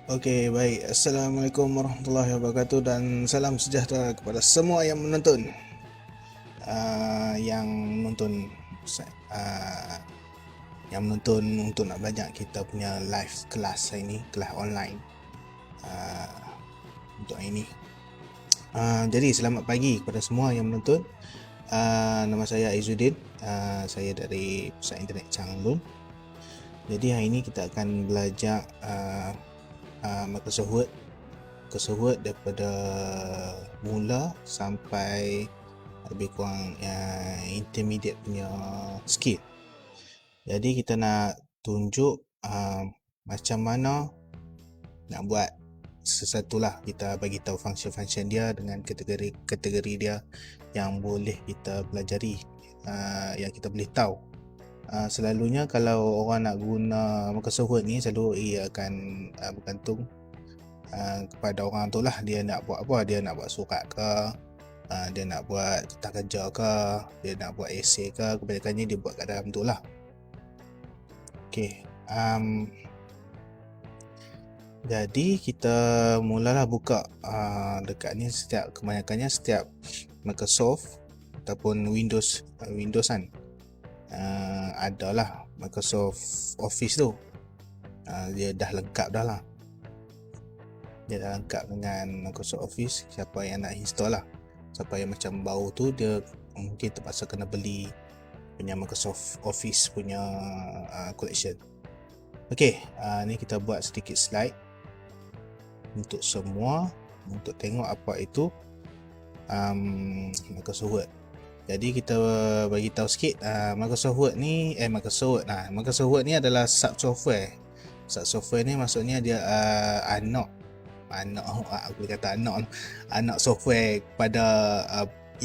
Okey, baik. Assalamualaikum warahmatullahi wabarakatuh dan salam sejahtera kepada semua yang menonton. Yang menonton uh, yang menonton untuk nak belajar kita punya live kelas hari ni, kelas online. Untuk hari ni. Jadi selamat pagi kepada semua yang menonton. Nama saya Izzuddin. Saya dari Pusat Internet Changlun. Jadi hari ni kita akan belajar Microsoft Word daripada mula sampai lebih kurang intermediate punya skill. Jadi kita nak tunjuk macam mana nak buat sesuatu lah. Kita bagi tahu function-function dia dengan kategori dia yang boleh kita pelajari, yang kita boleh tahu. Selalunya kalau orang nak guna Microsoft Word ni, selalu ia akan bergantung kepada orang tu lah, dia nak buat apa, dia nak buat surat ke, dia nak buat tentang kerja ke, dia nak buat esei ke, kebanyakannya dia buat kat dalam tu lah. Okay, jadi kita mulalah buka dekat ni. Kebanyakannya setiap Microsoft ataupun Windows kan, adalah Microsoft Office tu. Dia dah lengkap dah lah. Dia dah lengkap dengan Microsoft Office. Siapa yang nak install lah, siapa yang macam baru tu, dia mungkin terpaksa kena beli punya Microsoft Office punya collection. Okay, ni kita buat sedikit slide untuk semua, untuk tengok apa itu Microsoft Word. Jadi kita bagi tahu sikit, Microsoft Word ni Microsoft Word ni adalah sub software. Sub software ni maksudnya dia anak aku kata anak software pada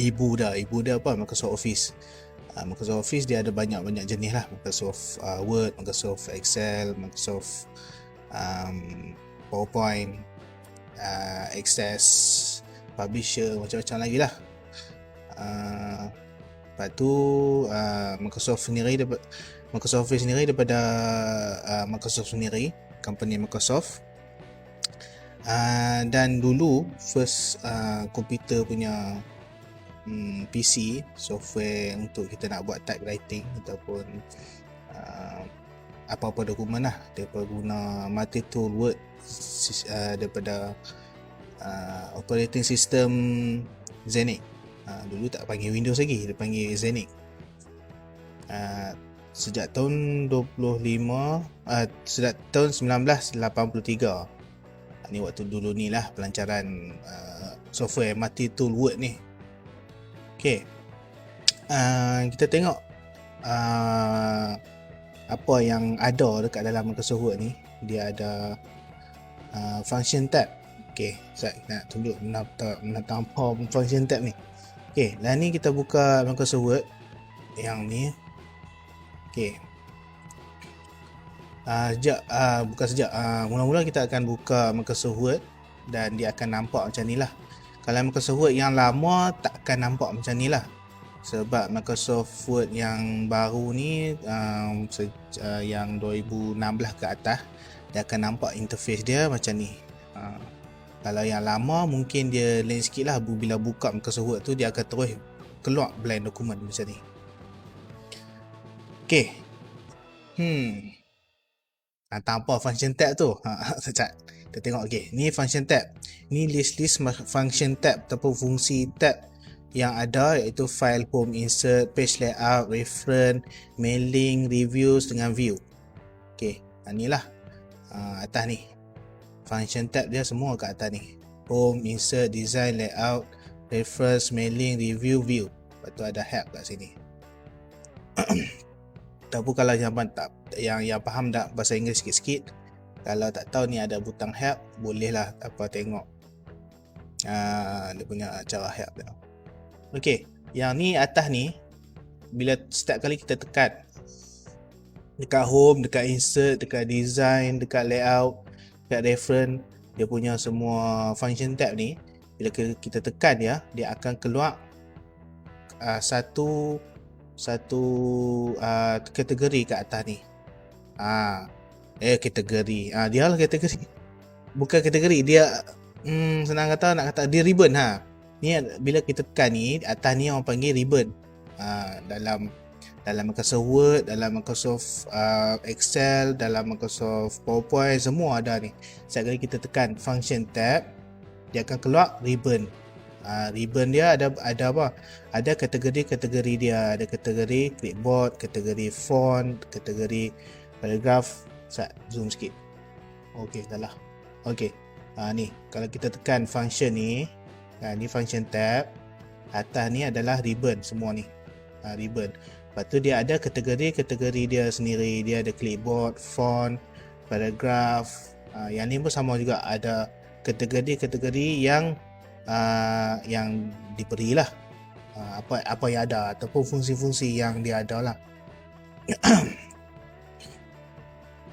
ibu dia apa, Microsoft Office. Microsoft Office dia ada banyak jenis lah. Microsoft Word, Microsoft Excel, Microsoft PowerPoint, Access, Publisher, macam-macam lagi lah. Lepas tu Microsoft Office sendiri daripada Microsoft sendiri, company Microsoft. Dan dulu first komputer punya PC, software untuk kita nak buat typewriting ataupun apa-apa dokumen lah, daripada guna multi-tool Word, daripada operating system Xenix. Dulu tak panggil Windows lagi, dia panggil Xenix. Sejak tahun 1983. Ni waktu dulu ni lah pelancaran software multi-tool Word ni. Okay, kita tengok apa yang ada dekat dalam Microsoft Word ni. Dia ada function tab. Okay, saya nak tunjuk nak tahu function tab ni. Okay, dan ni kita buka Microsoft Word yang ni. Okay, mula-mula kita akan buka Microsoft Word dan dia akan nampak macam ni lah. Kalau Microsoft Word yang lama takkan nampak macam ni lah, sebab Microsoft Word yang baru ni, yang 2016 ke atas, dia akan nampak interface dia macam ni. Kalau yang lama mungkin dia lain sikit lah. Bila buka Microsoft Word tu, dia akan terus keluar blank dokumen macam ni. Okay, tanpa function tab tu. Kita tengok. Okay, ni function tab. Ni list function tab ataupun fungsi tab yang ada, iaitu file, home, insert, page layout, reference, mailing, reviews dengan view. Okay, ni lah atas ni. Function tab dia semua kat atas ni. Home, insert, design, layout, reference, mailing, review, view. Lepas tu ada help kat sini. Tapi kalau yang faham tak bahasa Inggeris sikit-sikit, kalau tak tahu ni ada butang help, bolehlah tengok dia punya cara help dia. Okey, yang ni atas ni, bila setiap kali kita tekan dekat home, dekat insert, dekat design, dekat layout, dekat reference, dia punya semua function tab ni, bila kita tekan dia akan keluar satu kategori kat atas ni. Kategori. Dia lah kategori. bukan kategori dia, senang kata nak kata dia ribbon ha. Ni bila kita tekan ni atas ni orang panggil ribbon. Dalam Microsoft Word, dalam Microsoft Excel, dalam Microsoft PowerPoint, semua ada ni. Setiap kali kita tekan function tab, dia akan keluar ribbon. Ribbon dia ada apa? Ada kategori dia. Ada kategori clipboard, kategori font, kategori paragraph. Saya zoom sikit. Okey, salah. Okey. Ni kalau kita tekan function ni, ni function tab. Atas ni adalah ribbon semua ni. Ribbon. Lepas tu dia ada kategori dia sendiri. Dia ada clipboard, font, paragraph. Yang ni pun sama juga, ada kategori yang diberilah, apa yang ada ataupun fungsi-fungsi yang dia ada lah.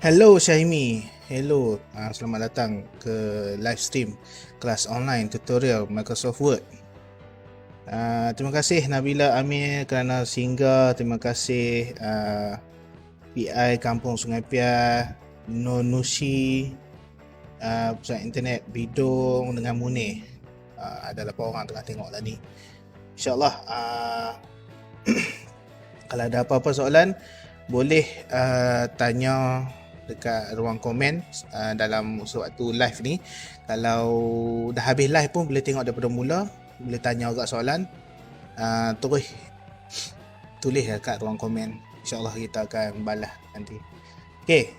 Hello Syahimi. Hello. Selamat datang ke live stream kelas online tutorial Microsoft Word. Terima kasih Nabila Amir kerana singgah. Terima kasih PI Kampung Sungai Piah, Nonushi, Pusat Internet Bidung dengan Munir. Ada 8 orang tengah tengok tadi. InsyaAllah kalau ada apa-apa soalan boleh tanya dekat ruang komen dalam sewaktu live ni. Kalau dah habis live pun boleh tengok daripada mula, boleh tanya agak soalan, terus tulis dekat ruang komen. InsyaAllah kita akan balas nanti. Okay,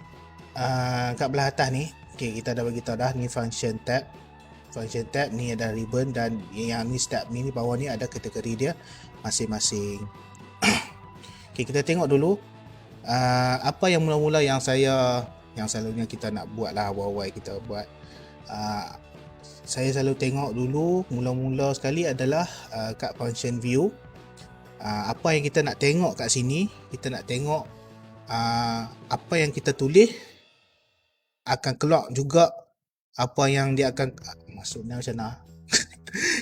kat belah atas ni, okay, kita dah bagi tahu dah ni function tab. Function tab ni ada ribbon, dan yang ni step ni bawah ni ada kategori dia masing-masing. Okay, kita tengok dulu apa yang mula-mula yang selalunya kita nak buat lah, awal-awal kita buat. Saya selalu tengok dulu mula-mula sekali adalah kat function view. Apa yang kita nak tengok kat sini, kita nak tengok apa yang kita tulis akan keluar juga apa yang dia akan, maksudnya macam mana?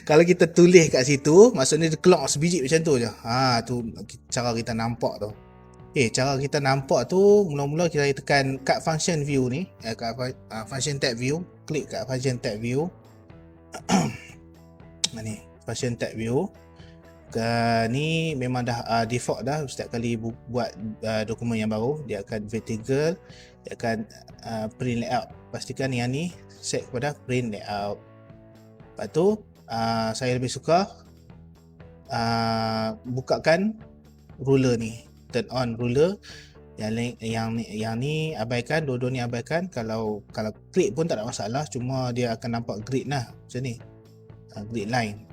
Kalau kita tulis kat situ, maksudnya dia keluar sebiji macam tu je. Tu cara kita nampak tu. Cara kita nampak tu, mula-mula kita tekan kat function view ni, kat function tab view, klik kat function tab view. Ni function tab view. Ni memang dah default dah. Setiap kali buat dokumen yang baru, dia akan vertical, dia akan print layout. Pastikan yang ni set kepada print layout. Lepas tu saya lebih suka bukakan ruler ni, turn on ruler. Yang ni abaikan, dua-dua ni abaikan. Kalau klik pun tak ada masalah, cuma dia akan nampak grid lah macam ni, grid line.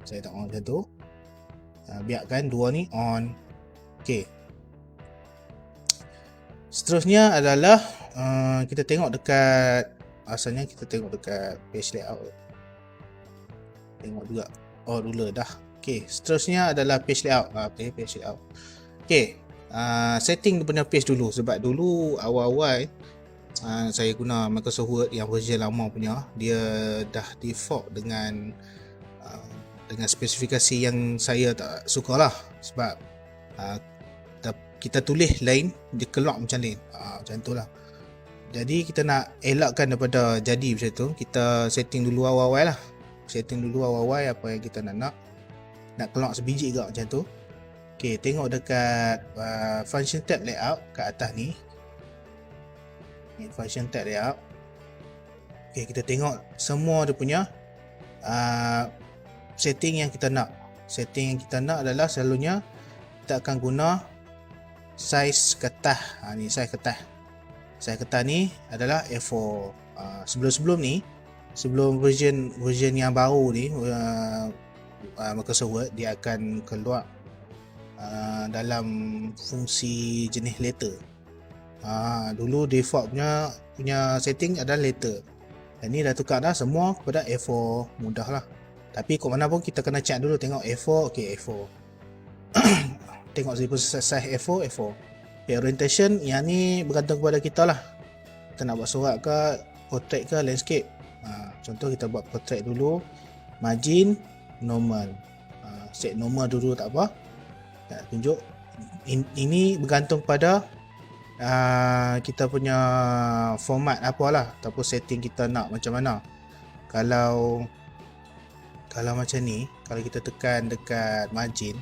Saya tak mahu macam tu. Biarkan dua ni on. Okay, seterusnya adalah kita tengok dekat, asalnya kita tengok dekat page layout. Tengok juga, ruler dah. Okay, seterusnya adalah page layout. Page layout. Okay, setting punya page dulu. Sebab dulu awal-awal saya guna Microsoft Word yang version lama punya, dia dah default dengan spesifikasi yang saya tak suka lah. Sebab kita tulis lain, dia keluar macam lain, macam tu lah. Jadi kita nak elakkan daripada jadi macam tu, kita setting dulu awal-awal lah. Setting dulu awal-awal apa yang kita nak keluar sebiji ke macam tu. Okay, tengok dekat function tab layout kat atas ni. Ni function tab layout. Okay, kita tengok semua dia punya setting yang kita nak. Setting yang kita nak adalah selalunya kita akan guna saiz kertas. Ni saiz kertas. Saiz kertas ni adalah A4. Sebelum ni, sebelum version yang baru ni, Microsoft Word, dia akan keluar dalam fungsi jenis letter. Dulu default punya setting adalah letter. Dan ni dah tukar dah semua kepada A4, mudah lah. Tapi kat mana pun kita kena check dulu, tengok A4, okay A4. Tengok size A4. Okay, orientation yang ni bergantung kepada kita lah. Kita nak buat surat ke, portrait ke, landscape. Contoh kita buat portrait dulu. Margin normal. Set normal dulu tak apa. Tak tunjuk. Ini bergantung pada kita punya format apalah ataupun setting kita nak macam mana. Kalau macam ni, kalau kita tekan dekat margin,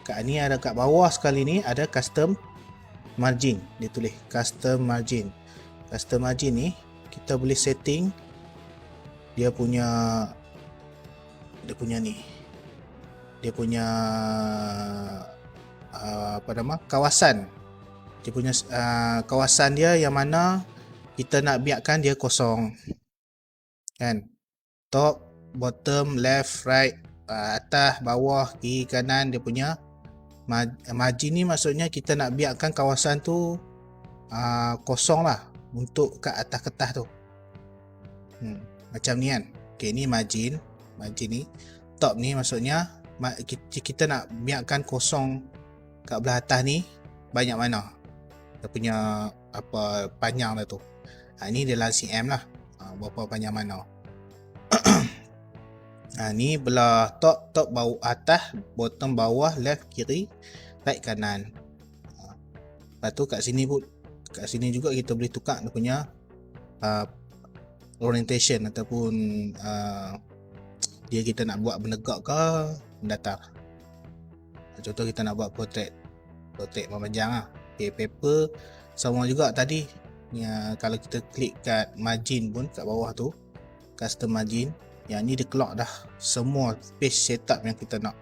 kat ni ada kat bawah sekali ni ada custom margin. Dia tulis custom margin. Custom margin ni kita boleh setting dia punya ni. Dia punya apa nama? Kawasan. Dia punya kawasan dia yang mana kita nak biarkan dia kosong. Kan? Top, bottom, left, right, atas, bawah, kiri, kanan, dia punya margin ni maksudnya kita nak biarkan kawasan tu kosong lah untuk kat atas kertas tu. Macam ni kan. Okay, ni margin ni. Top ni maksudnya kita nak biarkan kosong kat belah atas ni banyak mana dia punya apa panjang dah tu. Ni dalam cm lah, berapa panjang mana. Ni belah top, bawah, atas, bottom, bawah, left, kiri, right, kanan. Lepas tu kat sini juga kita boleh tukar dia punya orientation ataupun dia kita nak buat menegak ke mendatar. Contoh kita nak buat portrait memanjang lah. Okay, paper sama juga tadi. Kalau kita klik kat margin pun kat bawah tu custom margin, yang ni dia keluar dah semua page setup yang kita nak.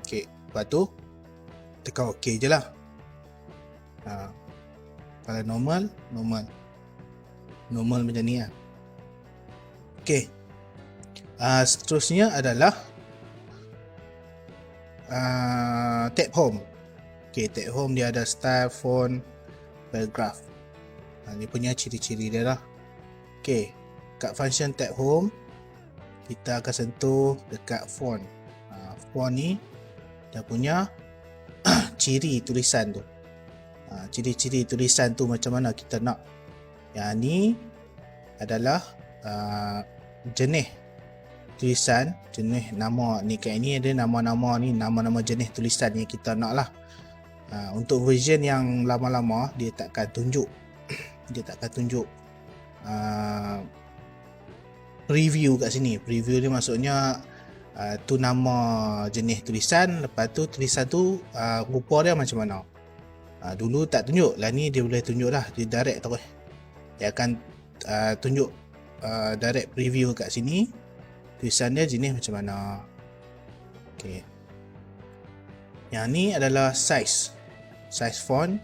Okay, lepas tu tekan ok je lah. Kalau normal macam ni lah. Okay, seterusnya adalah tab home. Okay, tab home dia ada style, font, paragraph. Ni punya ciri-ciri dia lah. Okay, kat function tab home kita akan sentuh dekat font. Font ni dia punya ciri tulisan tu. Ciri-ciri tulisan tu macam mana kita nak. Yang ni adalah jenis tulisan, jenis nama ni. Kat ni ada nama-nama ni, nama-nama jenis tulisan yang kita nak lah. Untuk version yang lama-lama dia takkan tunjuk preview kat sini. Preview ni maksudnya tu nama jenis tulisan, lepas tu tulisan tu rupa dia macam mana. Dulu tak tunjuk lah, ni dia boleh tunjuk lah, dia direct terus. Dia akan tunjuk direct preview kat sini tulisan dia jenis macam mana. Okay, yang ni adalah size font.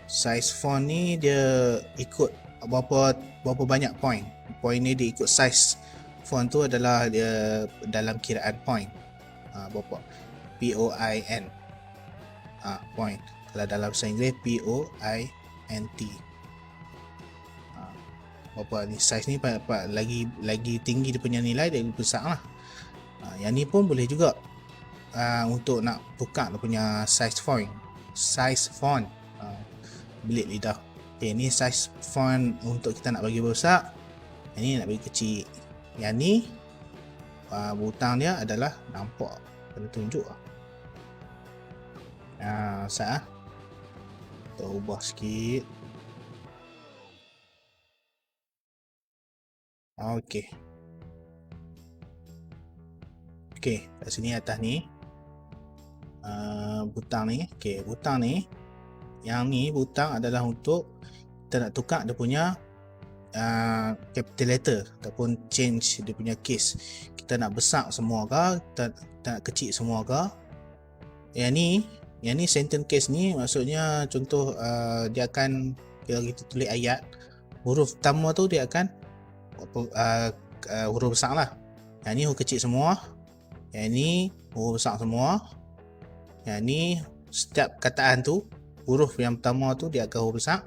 Size font ni dia ikut berapa banyak point ni, dia ikut size font tu adalah dia dalam kiraan point. Berapa POIN point. Kalau dalam bahasa Inggeris POINT. Berapa ni size ni lagi tinggi dia punya nilai, dia besar lah. Yang ni pun boleh juga untuk nak tukar dia punya size font. Belit lidah. Okay, ni size font untuk kita nak bagi besar, yang ni nak bagi kecil. Yang ni butang dia adalah nampak, kena tunjuk lah. Sat kita ubah sikit. Okay, kat sini atas ni butang ni. Okay, butang ni, yang ni butang adalah untuk kita nak tukar dia punya capital letter ataupun change dia punya case. Kita nak besar semua ke, kita nak kecil semua ke. Yang ni sentence case ni maksudnya contoh dia akan, kalau kita tulis ayat, huruf pertama tu dia akan huruf besar lah. Yang ni huruf kecil semua, yang ni huruf besar semua. Yang ni setiap kataan tu huruf yang pertama tu dia akan huruf besar.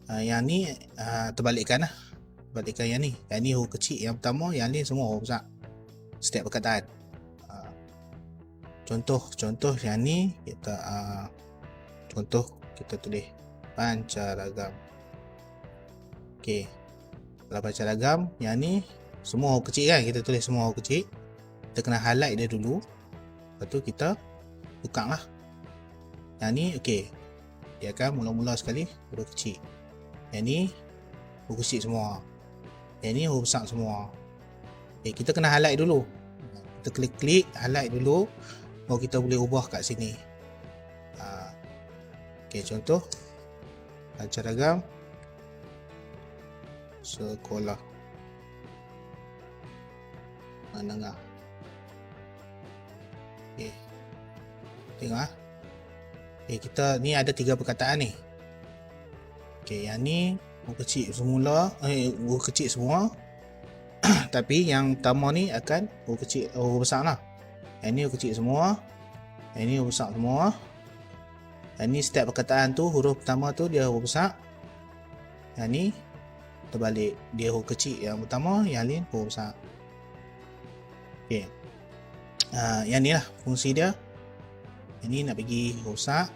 Yang ni terbalikkan lah, terbalikkan yang ni huruf kecil yang pertama, yang ni semua huruf besar setiap perkataan. Contoh yang ni kita contoh kita tulis pancaragam. Okay, kalau pancaragam yang ni semua huruf kecil kan, kita tulis semua huruf kecil. Kita kena highlight dia dulu, lepas tu kita tukar lah. Yang ni okey, dia akan mula-mula sekali huruf kecil. Yang ni huruf kecil semua. Yang ni huruf besar semua. Kita kena highlight dulu. Kita klik highlight dulu, baru kita boleh ubah kat sini. Contoh Lancaragam Sekolah Menengah. Tengok kita ni ada 3 perkataan ni. Yang ni huruf kecil semula, huruf kecil semua. Tapi yang pertama ni akan huruf kecil, huruf besar lah. Yang ni huruf kecil semua, yang ni huruf besar semua. Yang ni setiap perkataan tu huruf pertama tu dia huruf besar. Yang ni terbalik, dia huruf kecil yang pertama, yang lain huruf besar. Yang ni lah fungsi dia. Yang ni nak bagi huruf besar.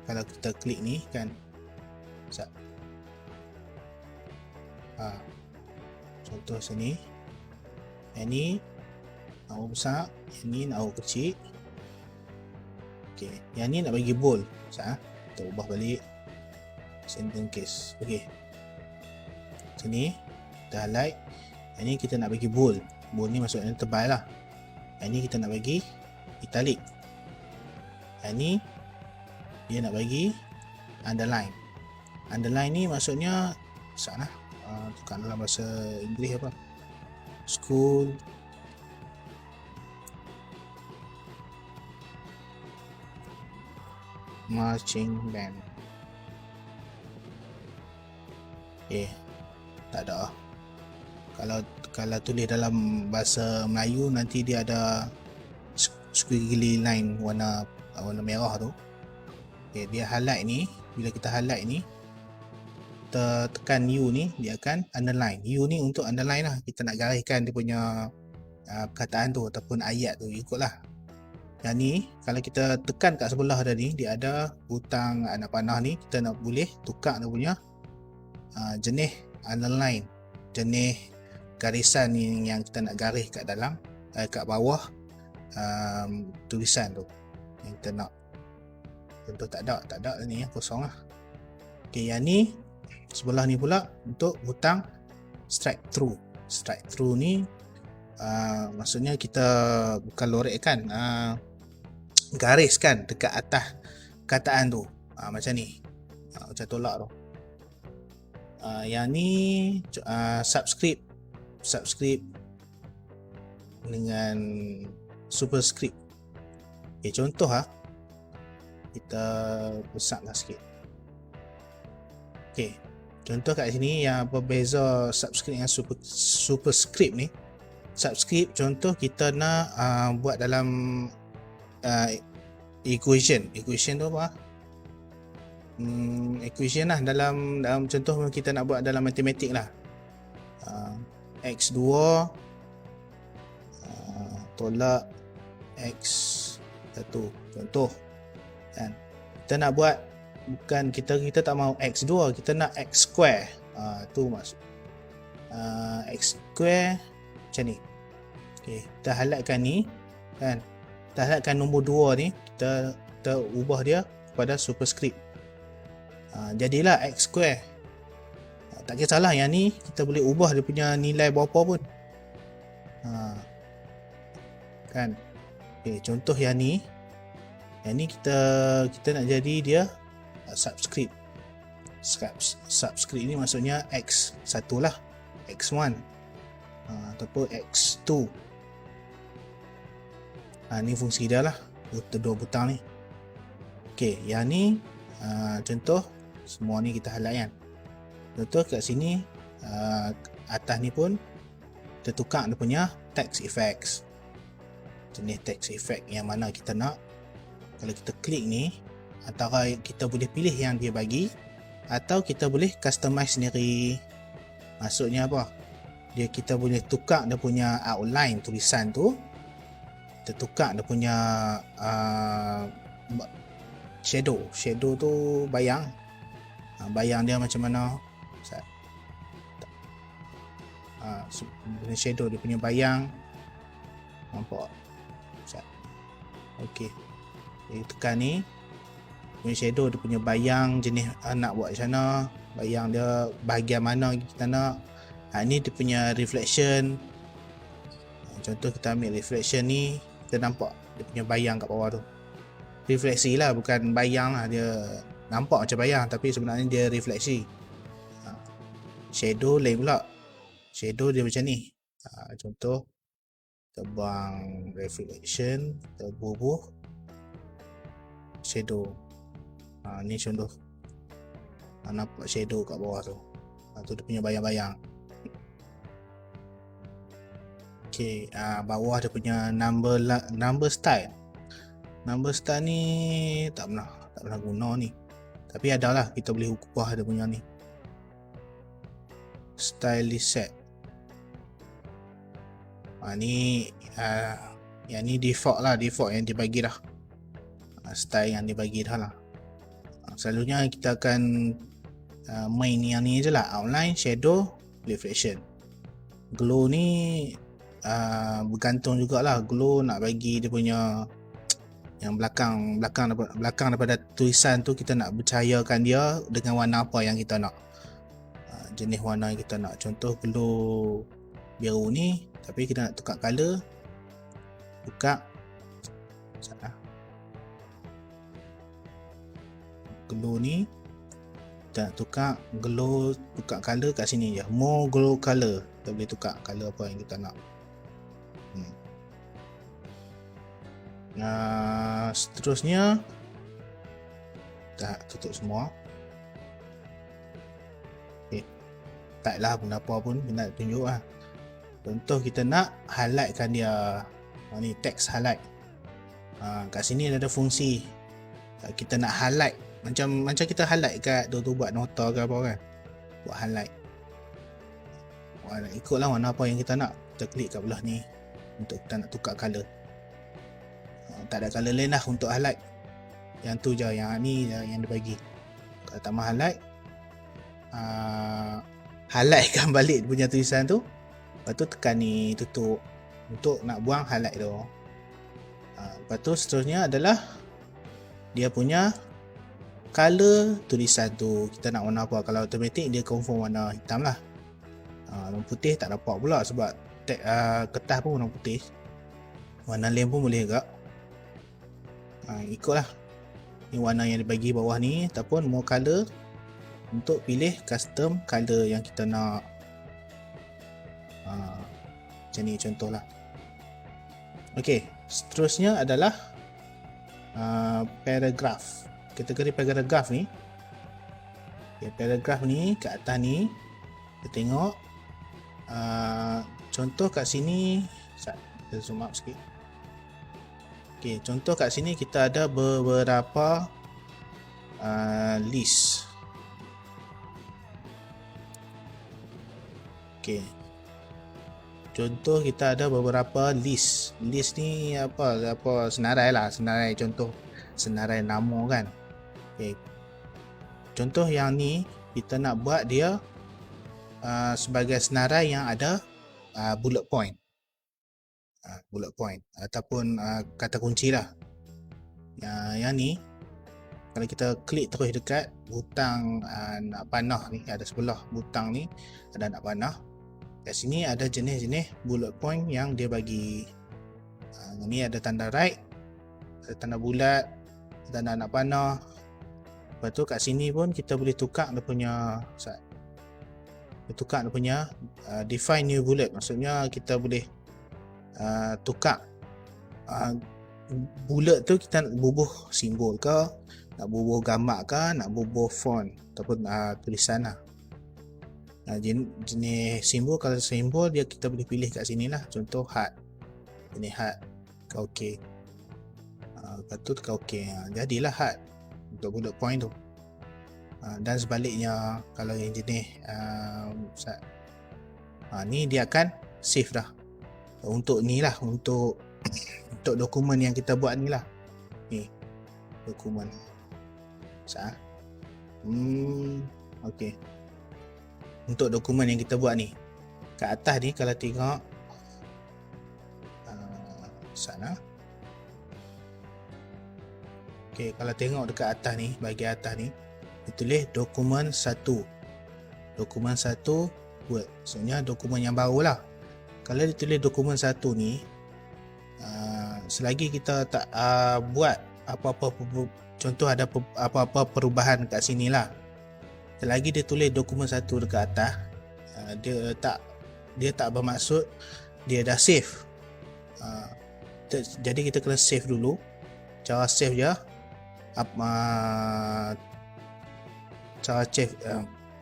Kalau kita klik ni kan besar. Contoh sini, yang ni nak huruf besar, yang ni nak huruf kecil. Yang ni nak bagi bold. Kita ubah balik sentence case. Sini kita highlight. Yang ni kita nak bagi bold. Bold ni maksudnya tebal lah. Yang ni kita nak bagi italic. Yang ni dia nak bagi underline. Underline ni maksudnya sana tukar dalam bahasa Inggeris apa? School marching band. Tak ada. Kalau tulis dalam bahasa Melayu nanti dia ada squiggly line warna merah tu. Dia highlight ni, bila kita highlight ni, kita tekan U ni, dia akan underline. U ni untuk underline lah. Kita nak gariskan dia punya perkataan tu ataupun ayat tu, ikutlah. Yang ni kalau kita tekan kat sebelah tadi, dia ada butang anak panah ni, kita nak boleh tukar dia punya jenis underline, jenis garisan yang kita nak garis kat dalam, kat bawah tulisan tu yang kita nak. Contoh tak ada ni kosong lah. Yang ni sebelah ni pula untuk butang strike through. Strike through ni maksudnya kita bukan lorekkan, gariskan dekat atas kataan tu, macam ni, macam tolak tu. Yang ni subscript dengan superscript. Contoh kita besarkan sikit. Contoh kat sini yang berbeza subscript dengan superscript ni. Subscript contoh kita nak buat dalam equation tu apa? Equation lah, dalam contoh kita nak buat dalam matematik lah. X2 tolak X1 contoh kan. Kita nak buat, bukan kita tak mahu X2, kita nak X square. Tu maksud X square macam ni. Kita highlightkan ni kan. Kita highlightkan nombor 2 ni, kita ubah dia kepada superscript. Jadilah X square. Tak kisahlah yang ni kita boleh ubah dia punya nilai berapa pun. Kan. Contoh yang ni kita nak jadi dia subscript. Subscript ni maksudnya X1 lah, X1 ataupun X2. Ni fungsi dia lah, dua butang ni. Yang ni contoh semua ni kita highlight kan. Contoh kat sini atas ni pun kita tukar dia punya text effects. Jenis text effect yang mana kita nak. Kalau kita klik ni, antara kita boleh pilih yang dia bagi atau kita boleh customize sendiri. Maksudnya apa? Kita boleh tukar dia punya outline tulisan tu. Kita tukar dia punya shadow tu bayang. Bayang dia macam mana? Shadow dia punya bayang. Nampak? Tekan ni, punya shadow, dia punya bayang jenis nak buat macam mana, bayang dia bahagian mana kita nak. Ni dia punya reflection. Contoh kita ambil reflection ni, kita nampak dia punya bayang kat bawah tu. Refleksi lah, bukan bayang lah, dia nampak macam bayang tapi sebenarnya dia refleksi. Shadow lain pula, shadow dia macam ni. Contoh terbang reflection, terbubuh shadow. Ni contoh nampak shadow kat bawah tu. Tu dia punya bayang-bayang. Okay, bawah dia punya number style. Number style ni tak pernah guna ni. Tapi adalah kita boleh ubah dia punya ni. Style set. Ni yang ni default yang dibagi dah. Style yang dibagi dah lah. Selalunya kita akan main yang ni je lah, outline, shadow, reflection. Glow ni bergantung jugalah. Glow nak bagi dia punya yang belakang daripada tulisan tu, kita nak percayakan dia dengan warna apa yang kita nak, jenis warna yang kita nak. Contoh glow biru ni, tapi kita nak tukar color, glow ni kita nak tukar color kat sini je, more glow color. Kita boleh tukar color apa yang kita nak. Seterusnya kita tutup semua. Tak lah benda apa pun kita nak tunjuk lah. Contoh kita nak highlightkan dia, ni text highlight. Kat sini ada fungsi kita nak highlight, macam kita highlight kat tu buat nota ke apa kan, buat highlight. Ikutlah warna apa yang kita nak, kita klik kat belah ni untuk kita nak tukar color. Tak ada color lain lah untuk highlight, yang tu je, yang ni yang dia bagi. Kalau tambah highlight, highlightkan balik punya tulisan tu, lepas tu tekan ni tutup untuk nak buang highlight tu. Lepas tu seterusnya adalah dia punya color tulisan tu, kita nak warna apa. Kalau automatic dia confirm warna hitam lah. Warna putih tak dapat pula sebab kertas pun warna putih. Warna lain pun boleh juga. Ikutlah ni warna yang dibagi bawah ni, ataupun more color untuk pilih custom color yang kita nak. Macam ni contoh lah. Ok, seterusnya adalah paragraph. Kategori paragraph ni, paragraph ni kat atas ni kita tengok. Contoh kat sini, kita zoom up sikit. Ok, contoh kat sini kita ada beberapa list. Ok, contoh kita ada beberapa list. List ni apa senarai lah, senarai, contoh senarai nama kan. Ok, contoh yang ni kita nak buat dia sebagai senarai yang ada bullet point. Bullet point ataupun kata kunci lah. Yang ni kalau kita klik terus dekat butang nak panah ni, ada sebelah butang ni ada nak panah. Kat sini ada jenis-jenis bullet point yang dia bagi. Ni ada tanda right, ada tanda bulat, tanda nak panah. Lepas tu kat sini pun kita boleh tukar dia punya define new bullet. Maksudnya kita boleh tukar bullet tu, kita nak bubuh simbol ke, nak bubuh gambar ke, nak bubuh font ataupun tulisan lah. Jenis simbol, kalau simbol dia kita boleh pilih kat sini lah. Contoh heart, jenis heart, tekan ok. Lepas tu tekan ok, jadilah heart untuk bullet point tu. Dan sebaliknya kalau yang jenis ni dia akan save dah. Untuk ni lah, untuk dokumen yang kita buat ni lah. Ni dokumen. Ok, untuk dokumen yang kita buat ni, kat atas ni kalau tengok sana. Ok, Okay, kalau tengok dekat atas ni, bahagian atas ni, ditulis dokumen 1. Dokumen 1 Word. Maksudnya dokumen yang baru lah. Kalau ditulis dokumen 1 ni, selagi kita tak buat apa-apa, contoh ada apa-apa perubahan kat sini lah, selagi dia tulis dokumen 1 dekat atas, dia tak bermaksud dia dah save. Jadi kita kena save dulu. Cara save je,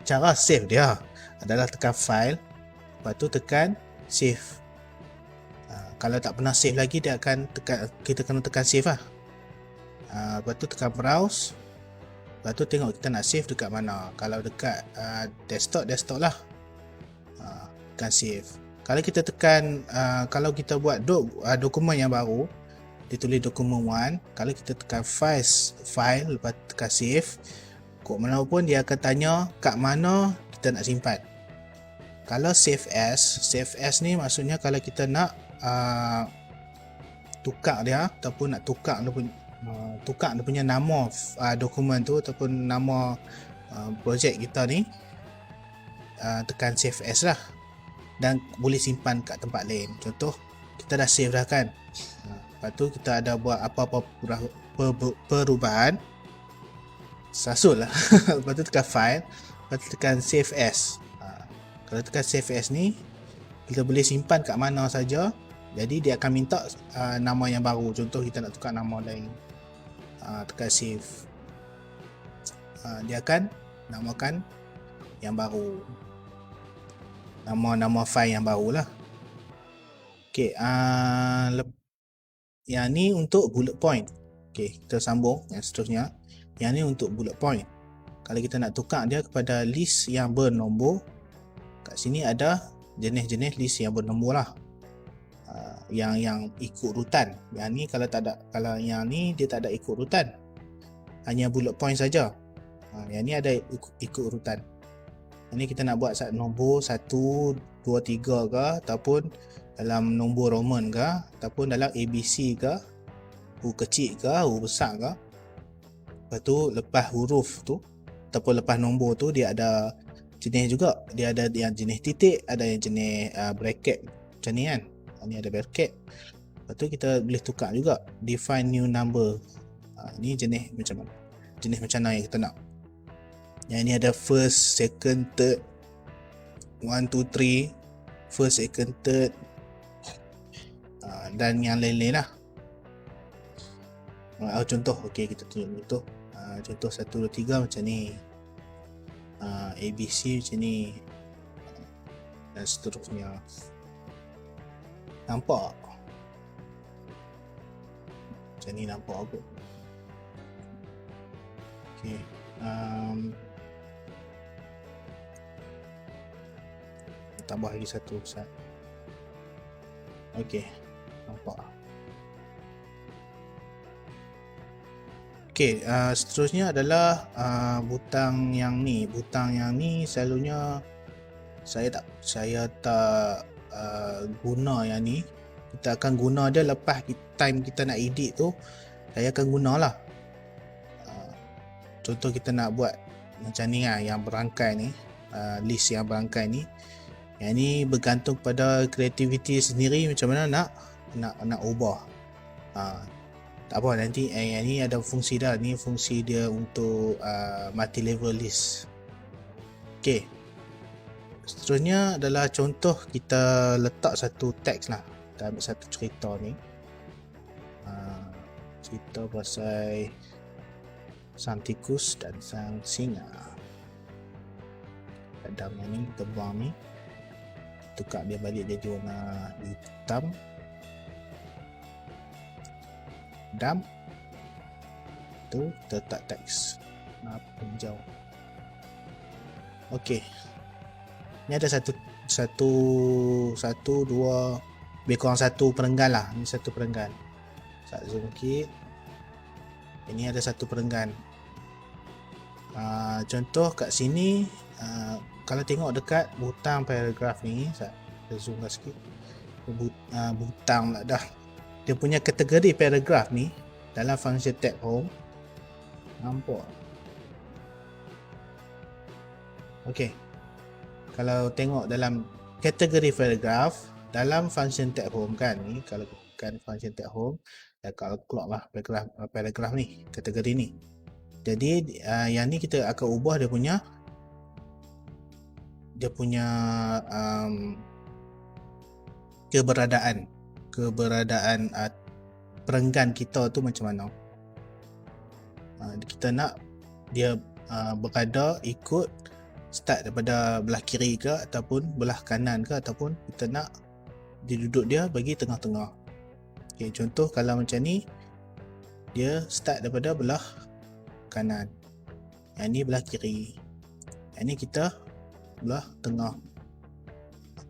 cara save dia adalah tekan file, lepas tu tekan save. Kalau tak pernah save lagi, dia akan kita kena tekan save lah. Lepas tu tekan browse, lepas tu tengok kita nak save dekat mana. Kalau dekat desktop lah, tekan save. Kalau kita tekan kalau kita buat dokumen yang baru, ditulis dokumen 1, kalau kita tekan file lepas tekan save, kod mana pun dia akan tanya kat mana kita nak simpan. Kalau save as ni maksudnya kalau kita nak tukar dia, ataupun nak tukar dia punya nama dokumen tu ataupun nama projek kita ni, tekan save as lah, dan boleh simpan kat tempat lain. Contoh kita dah save dah kan, lepas tu kita ada buat apa-apa perubahan, sasul lah. Lepas tu tekan file, lepas tu tekan save as. Kalau tekan save as ni, kita boleh simpan kat mana saja. Jadi dia akan minta nama yang baru. Contoh kita nak tukar nama lain, tekan save, dia akan namakan yang baru, nama file yang baru lah. Okay, yang ni untuk bullet point. Okay, kita sambung yang seterusnya. Yang ni untuk bullet point. Kalau kita nak tukar dia kepada list yang bernombor, kat sini ada jenis-jenis list yang bernombor lah, yang ikut rutan. Yang ni kalau tak ada, kalau yang ni dia tak ada ikut rutan, hanya bullet point saja. Yang ni ada ikut rutan. Yang ni kita nak buat nombor 1, 2, 3 ke, ataupun dalam nombor Roman ke, ataupun dalam ABC ke, huruf kecil ke, huruf besar ke. Lepas tu lepas huruf tu ataupun lepas nombor tu, dia ada jenis juga. Dia ada yang jenis titik, ada yang jenis bracket macam ni kan. Ni ada bracket. Lepas tu kita boleh tukar juga, define new number. Ni jenis macam mana, jenis macam mana yang kita nak. Yang ni ada first, second, third, 1, 2, 3, first, second, third, dan yang lain-lain lah. Contoh, okay, kita tunjuk contoh. Contoh 1, 2, 3 macam ni, ABC macam ni, dan seterusnya. Nampak? Macam ni nampak apa? Okay. Tambah lagi satu set. Okay, nampak. Okay, seterusnya adalah butang yang ni. Butang yang ni selalunya saya tak guna yang ni. Kita akan guna dia lepas time kita nak edit tu, saya akan gunalah. Contoh kita nak buat macam ni lah, yang berangkai ni, list yang berangkai ni. Yang ni bergantung pada kreativiti sendiri macam mana nak ubah. Tak apa, nanti yang ni ada fungsi dah. Ni fungsi dia untuk multi level list. Okay, seterusnya adalah contoh kita letak satu teks lah. Kita ambil satu cerita ni, cerita pasal sang tikus dan sang singa. Adam ni terbang ni, tukar dia balik jadi warna hitam. Dam tu kita letak teks hijau. Okey, ni ada satu dua, lebih kurang satu perenggan lah. Ni satu perenggan. Saya zoom sikit. Ini ada satu perenggan. Contoh kat sini, kalau tengok dekat butang paragraf ni, saya zoom sikit. Butang lah dah. Dia punya kategori paragraf ni dalam function tab home, Nampak. Okey. Kalau tengok dalam kategori paragraf dalam function tag home kan ni, kalau kan function tag home, kalau keluar lah paragraf ni, kategori ni. Jadi yang ni kita akan ubah dia punya keberadaan perenggan kita tu macam mana. Kita nak dia berada ikut start daripada belah kiri ke ataupun belah kanan ke, ataupun kita nak dia duduk dia bagi tengah-tengah. Okay, contoh kalau macam ni, dia start daripada belah kanan, yang ni belah kiri, yang ni kita belah tengah.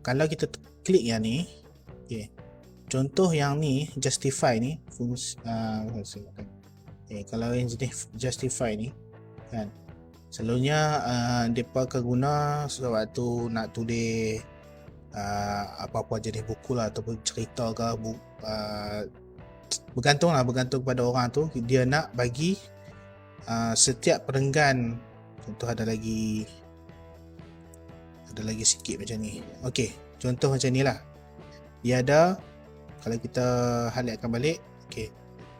Kalau kita klik yang ni, okay, contoh yang ni justify ni kalau yang jenis justify ni kan, selalunya mereka akan guna sewaktu nak tulis apa-apa jenis buku lah, ataupun cerita ke bergantung pada orang tu, dia nak bagi setiap perenggan. Contoh ada lagi sikit macam ni. Okey, contoh macam ni lah. Dia ada, kalau kita highlightkan balik, okey,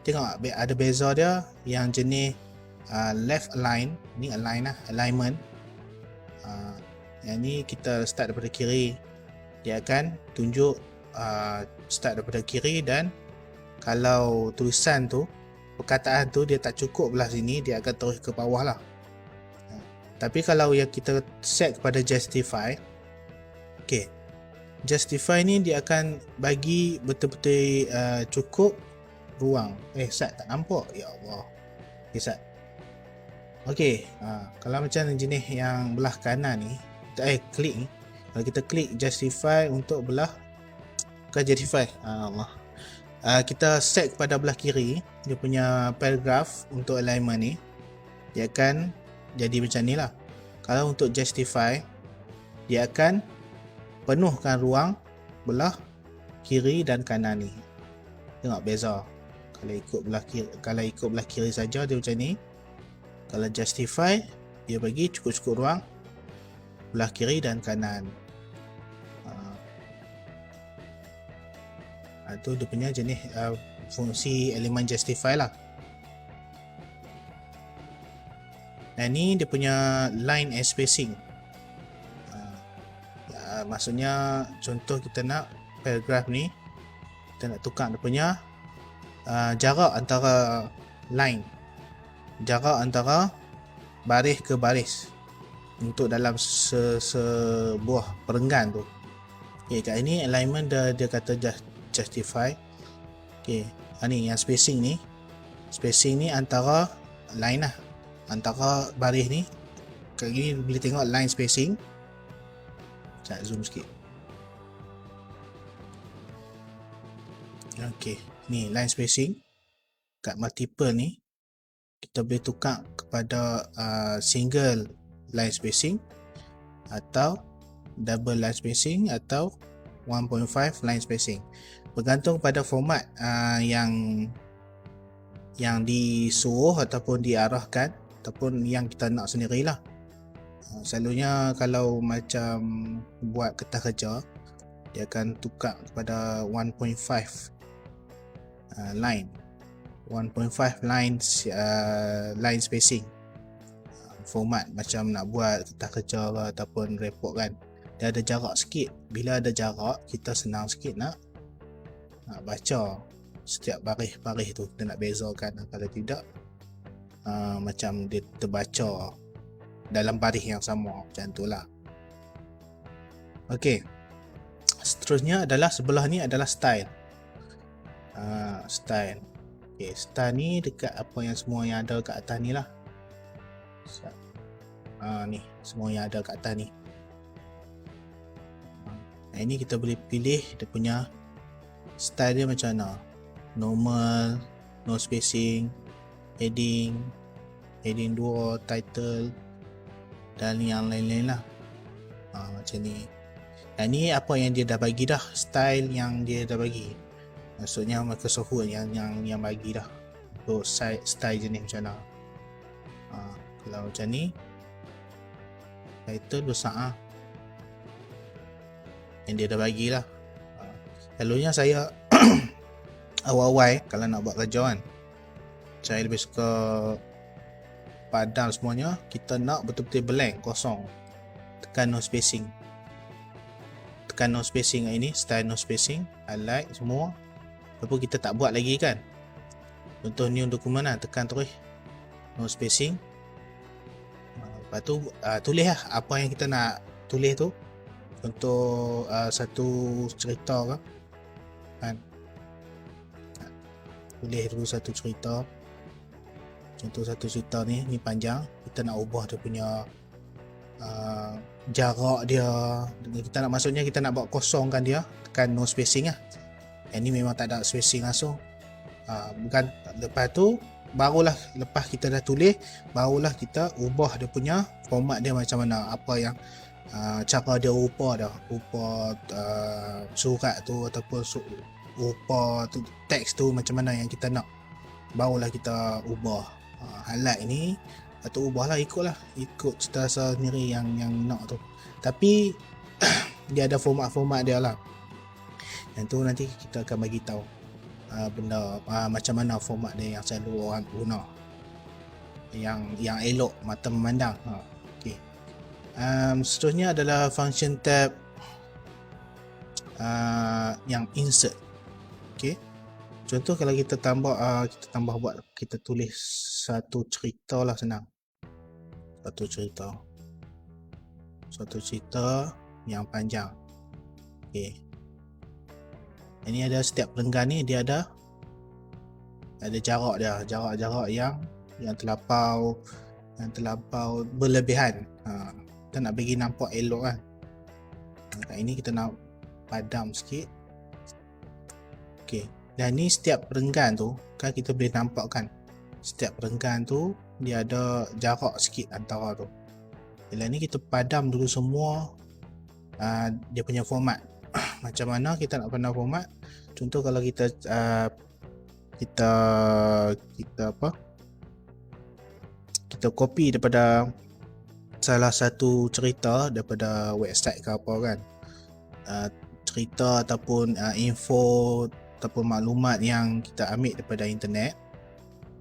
tengok ada beza dia. Yang jenis left align ni, alignment. Yang ni kita start daripada kiri, dia akan tunjuk start daripada kiri, dan kalau tulisan tu, perkataan tu dia tak cukup belah sini, dia akan terus ke bawah lah. Tapi kalau yang kita set kepada justify, okay, justify ni dia akan bagi betul-betul cukup ruang. Sat tak nampak, ya Allah. Okay, Sat. Okay, kalau macam jenis yang belah kanan ni, klik ni, kalau kita klik justify untuk belah, bukan justify, Allah, kita set kepada belah kiri, dia punya paragraph untuk alignment ni, dia akan jadi macam ni lah. Kalau untuk justify, dia akan penuhkan ruang belah kiri dan kanan ni. Tengok beza. Kalau ikut belah kiri saja dia macam ni. Kalau justify, dia bagi cukup-cukup ruang belah kiri dan kanan. Itu dia punya jenis fungsi elemen justify lah. Dan ni dia punya line and spacing. Maksudnya contoh kita nak paragraf ni, kita nak tukar dia punya jarak antara line, jarak antara baris ke baris untuk dalam sebuah perenggan tu. Okay, kat ini alignment dia kata justify. Okay, ni yang spacing ni antara line lah, antara baris ni. Kat gini boleh tengok line spacing. Saya zoom sikit. Okay, ni line spacing. Kat multiple ni kita boleh tukar kepada single line spacing, atau double line spacing, atau 1.5 line spacing, bergantung pada format yang disuruh ataupun diarahkan, ataupun yang kita nak sendirilah. Selalunya kalau macam buat kertas kerja, dia akan tukar kepada 1.5 line 1.5 line spacing. Format macam nak buat kertas kerja ke, ataupun report kan, dia ada jarak sikit. Bila ada jarak, kita senang sikit nak baca setiap baris-baris tu. Kita nak bezakan. Kalau tidak, macam dia terbaca dalam baris yang sama, macam tu lah. Ok, seterusnya adalah sebelah ni adalah style. Style. Ok, style ni dekat apa yang semua yang ada kat atas ni lah. Ni semua yang ada kat atas ni. Ini kita boleh pilih dia punya style dia macam mana. Normal, no spacing, heading 2, title, dan yang lain-lain lah. Macam ni. Dan ni apa yang dia dah bagi dah, style yang dia dah bagi. Maksudnya Microsoft Word yang bagi dah untuk style jenis macam mana. Kalau macam ni, title besar yang dia dah bagilah. Selalunya saya awal-awal kalau nak buat kerja kan, saya lebih suka padam semuanya. Kita nak betul-betul blank, kosong, tekan no spacing, ini style no spacing, highlight semua. Lepas kita tak buat lagi kan, contoh new dokumen lah, tekan terus no spacing. Lepas tu tulis lah apa yang kita nak tulis tu. Contoh satu cerita kan, tulis dulu satu cerita. Contoh satu cerita ni panjang, kita nak ubah dia punya jarak dia. Kita nak, maksudnya kita nak buat kosongkan dia, tekan no spacing lah. Yang ni memang tak ada spacing langsung. Bukan, lepas tu barulah, lepas kita dah tulis, barulah kita ubah dia punya format dia macam mana, apa yang cara dia rupa surat tu ataupun rupa tu, teks tu macam mana yang kita nak, barulah kita ubah. Highlight ni atau ubahlah, ikut cita rasa sendiri yang nak tu. Tapi dia ada format dia lah. Yang tu nanti kita akan bagi tahu benda macam mana format dia yang selalu orang guna, yang elok mata memandang. Okey. Seterusnya adalah function tab yang insert. Okey. Contoh kalau kita tambah kita tulis satu cerita lah, senang. Satu cerita yang panjang. Okey. Ini ada setiap renggan ni dia ada jarak dia, jarak yang terlampau berlebihan. Kita nak bagi nampak elok kan. Kat ini kita nak padam sikit. Okey. Dan ni setiap renggan tu kan kita boleh nampak kan, setiap renggan tu dia ada jarak sikit antara tu. Bila ni kita padam dulu semua dia punya format. Macam mana kita nak pandang format? Contoh kalau kita copy daripada salah satu cerita daripada website ke apa kan, cerita ataupun info ataupun maklumat yang kita ambil daripada internet,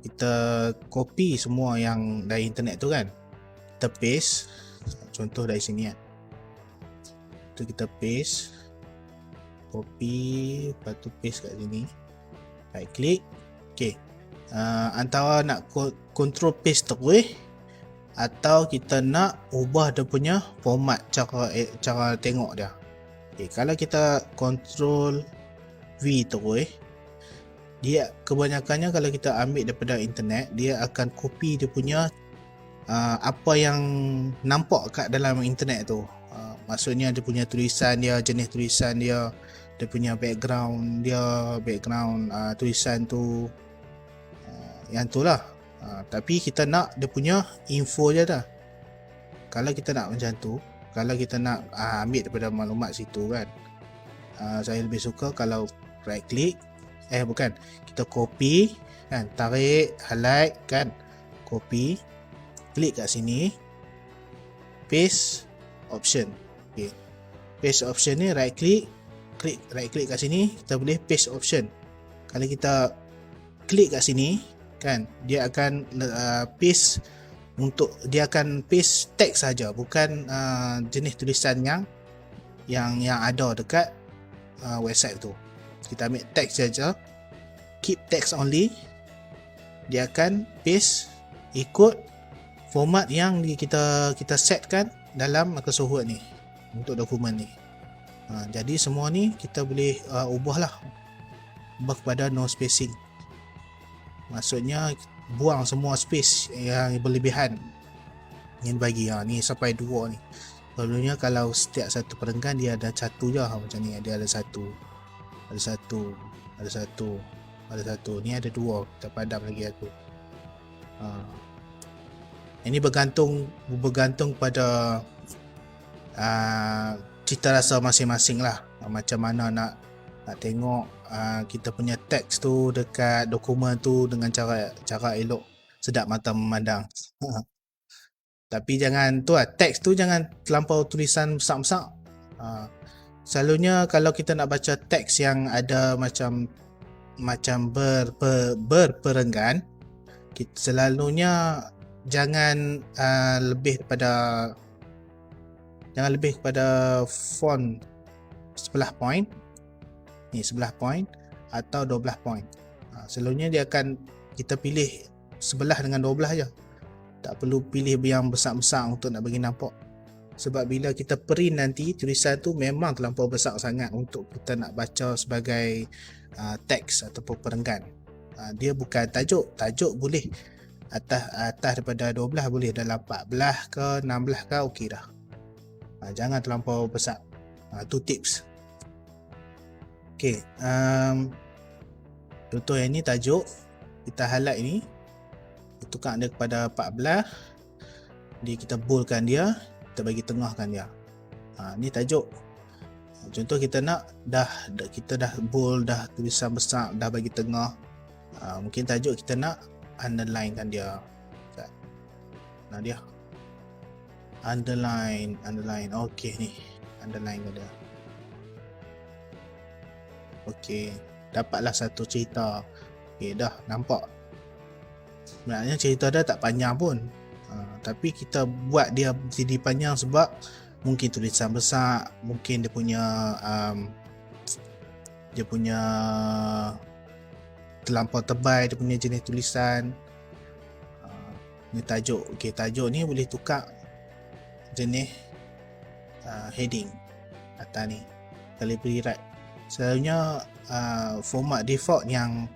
kita copy semua yang dari internet tu kan, kita paste. Contoh dari sini kan, tu kita paste, copy, lepas tu paste kat sini, right click. Okay, antara nak control paste terus atau kita nak ubah dia punya format, cara tengok dia. Okay, kalau kita control V terus, dia kebanyakannya kalau kita ambil daripada internet, dia akan copy dia punya apa yang nampak kat dalam internet tu. Maksudnya dia punya tulisan dia, jenis tulisan dia, dia punya background tulisan tu, yang tu lah. Tapi kita nak dia punya info je dah. Kalau kita nak macam tu, kalau kita nak ambil daripada maklumat situ kan, saya lebih suka kalau right click, kita copy kan, tarik, highlight kan, copy, klik kat sini, paste option. Okay. Paste option ni right click kat sini, kita boleh paste option. Kalau kita klik kat sini kan, dia akan paste teks saja, bukan jenis tulisan yang ada dekat website tu. Kita ambil teks saja, keep text only, dia akan paste ikut format yang kita setkan dalam Microsoft Word ni untuk dokumen ni. Jadi semua ni kita boleh ubah kepada no spacing. Maksudnya buang semua space yang berlebihan yang bagi. Ni sampai 2 ni. Selalunya kalau setiap satu perenggan dia ada satu je, macam ni, dia ada satu. Ni ada 2, kita padam lagi satu. Ini bergantung pada cita rasa masing-masing lah, macam mana nak tengok kita punya teks tu dekat dokumen tu dengan cara elok. sedap mata memandang. Tapi jangan tu lah, teks tu jangan terlampau tulisan besar-besar. Selalunya kalau kita nak baca teks yang ada macam berperenggan, kita selalunya jangan lebih kepada font 11 point ni, 11 point atau 12 point. Selalunya kita pilih 11 dengan 12 je, tak perlu pilih yang besar-besar untuk nak bagi nampak. Sebab bila kita print nanti, tulisan tu memang terlampau besar sangat untuk kita nak baca sebagai teks ataupun perenggan. Dia bukan tajuk boleh atas daripada 12, boleh dalam 14 ke 16 ke, okey dah. Jangan terlampau besar. Tu tips. Okey, contoh yang ni tajuk, kita highlight ni, tukar dia kepada 14, kita boldkan dia, kita bagi tengahkan dia. Ni tajuk. Contoh kita nak kita dah bold, dah tulisan besar, dah bagi tengah. Mungkin tajuk kita nak underline kan dia. Nah dia underline. Okey ni, underline kan dia. Okey, dapatlah satu cerita. Okey, dah nampak. Sebenarnya cerita dia tak panjang pun. Tapi kita buat dia jadi panjang sebab mungkin tulisan besar, mungkin dia punya terlampau tebal, dia punya jenis tulisan. Ni tajuk. Okey, tajuk ni boleh tukar jenis heading atas ni, calibri right. Selalunya format default yang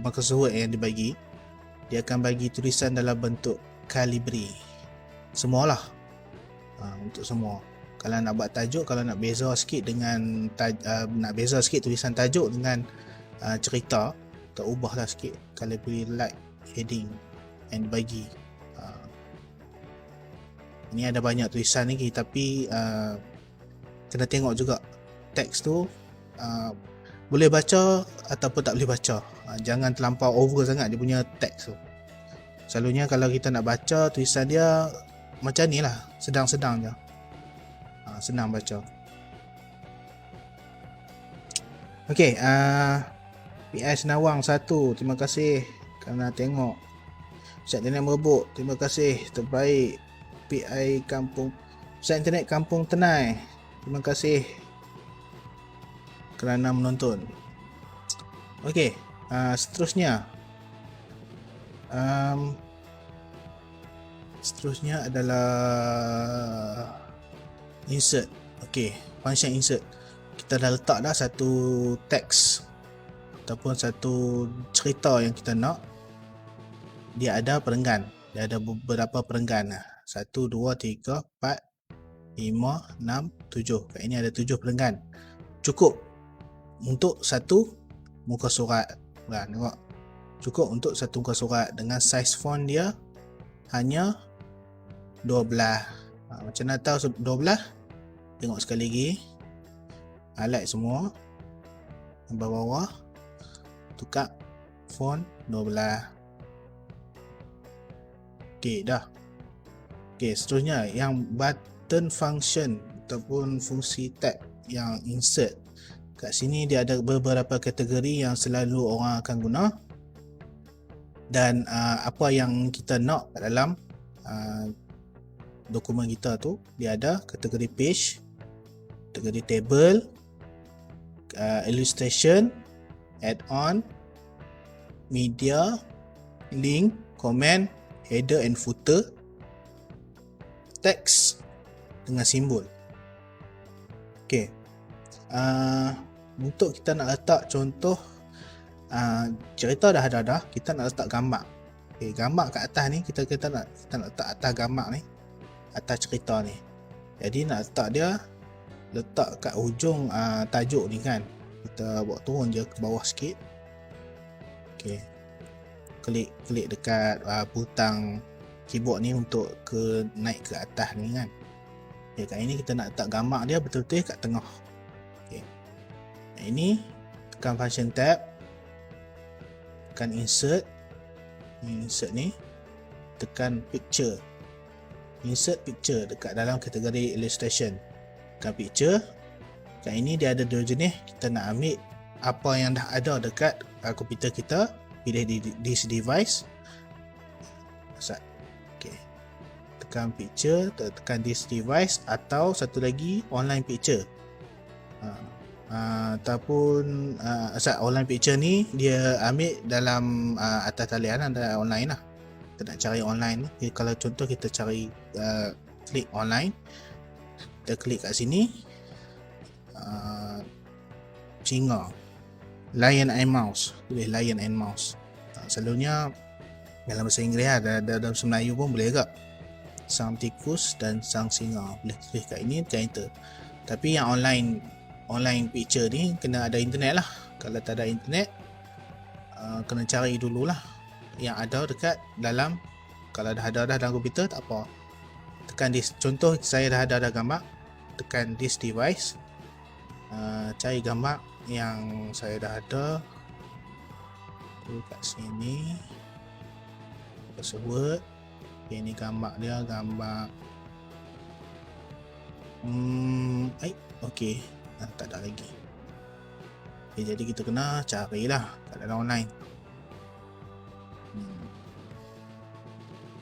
Microsoft Word yang dibagi, dia akan bagi tulisan dalam bentuk calibri semualah. Untuk semua. Kalau nak buat tajuk, kalau nak beza sikit dengan nak beza sikit tulisan tajuk dengan cerita, kita ubahlah sikit calibri light heading and bagi. Ini ada banyak tulisan lagi, tapi kena tengok juga teks tu boleh baca ataupun tak boleh baca. Jangan terlampau over sangat dia punya teks tu. Selalunya kalau kita nak baca tulisan dia macam ni lah, sedang-sedang je, senang baca. Okey, PI Senawang 1, terima kasih kerana tengok. Ustaz Internet Merebut, terima kasih, terbaik. PI Kampung, Ustaz Internet Kampung Tenai, terima kasih kerana menonton. Okey, seterusnya adalah insert. Okey, function insert. Kita dah letak dah satu teks ataupun satu cerita yang kita nak. Dia ada perenggan. Dia ada beberapa perenggan. 1, 2, 3, 4, 5, 6, 7. Kat ini ada 7 perenggan. Cukup untuk satu muka surat. Tengok. Cukup untuk satu muka surat dengan saiz font dia hanya 12. Macam nak tahu 12? Tengok sekali lagi. Highlight semua. Bawah-bawah. Tukar font 12. Okey, dah. Okey, seterusnya yang button function ataupun fungsi tab yang insert. Kat sini dia ada beberapa kategori yang selalu orang akan guna. Dan apa yang kita nak kat dalam dokumen kita tu, dia ada kategori page, kategori table, illustration, add-on, media, link, comment, header and footer, text dengan simbol. Okey. Untuk kita nak letak contoh cerita dah ada, kita nak letak gambar. Okay, gambar kat atas ni kita nak letak atas gambar ni, atas cerita ni. Jadi nak letak kat hujung tajuk ni kan. Kita bawa turun je ke bawah sikit. Okey. Klik dekat butang keyboard ni untuk naik ke atas ni kan. Okay, kat ini kita nak letak gambar dia betul-betul kat tengah. Okay. Ini tekan function tab, tekan insert ni, tekan picture, insert picture dekat dalam kategori illustration. Tekan picture. Kat ini dia ada dua jenis. Kita nak ambil apa yang dah ada dekat komputer kita, pilih di this device. Okay. Tekan picture, tekan this device, atau satu lagi online picture. Ataupun online picture ni dia ambil dalam atas talian ada online lah. Kita nak cari online ni, kalau contoh kita cari klik online, kita klik kat sini, singa, lion and mouse, tulis lion and mouse. Selalunya dalam bahasa Inggeris ada dalam bahasa Melayu pun boleh agak, sang tikus dan sang singa, boleh tulis kat ini, tekan enter. Tapi yang online picture ni kena ada internet lah. Kalau tak ada internet, kena cari dululah yang ada dekat dalam. Kalau dah ada dalam komputer tak apa, tekan this. Contoh saya dah ada gambar, tekan this device, cari gambar yang saya dah ada kat sini, password. Ini gambar dia, gambar okey, tak ada lagi. Jadi kita kena carilah kat dalam online.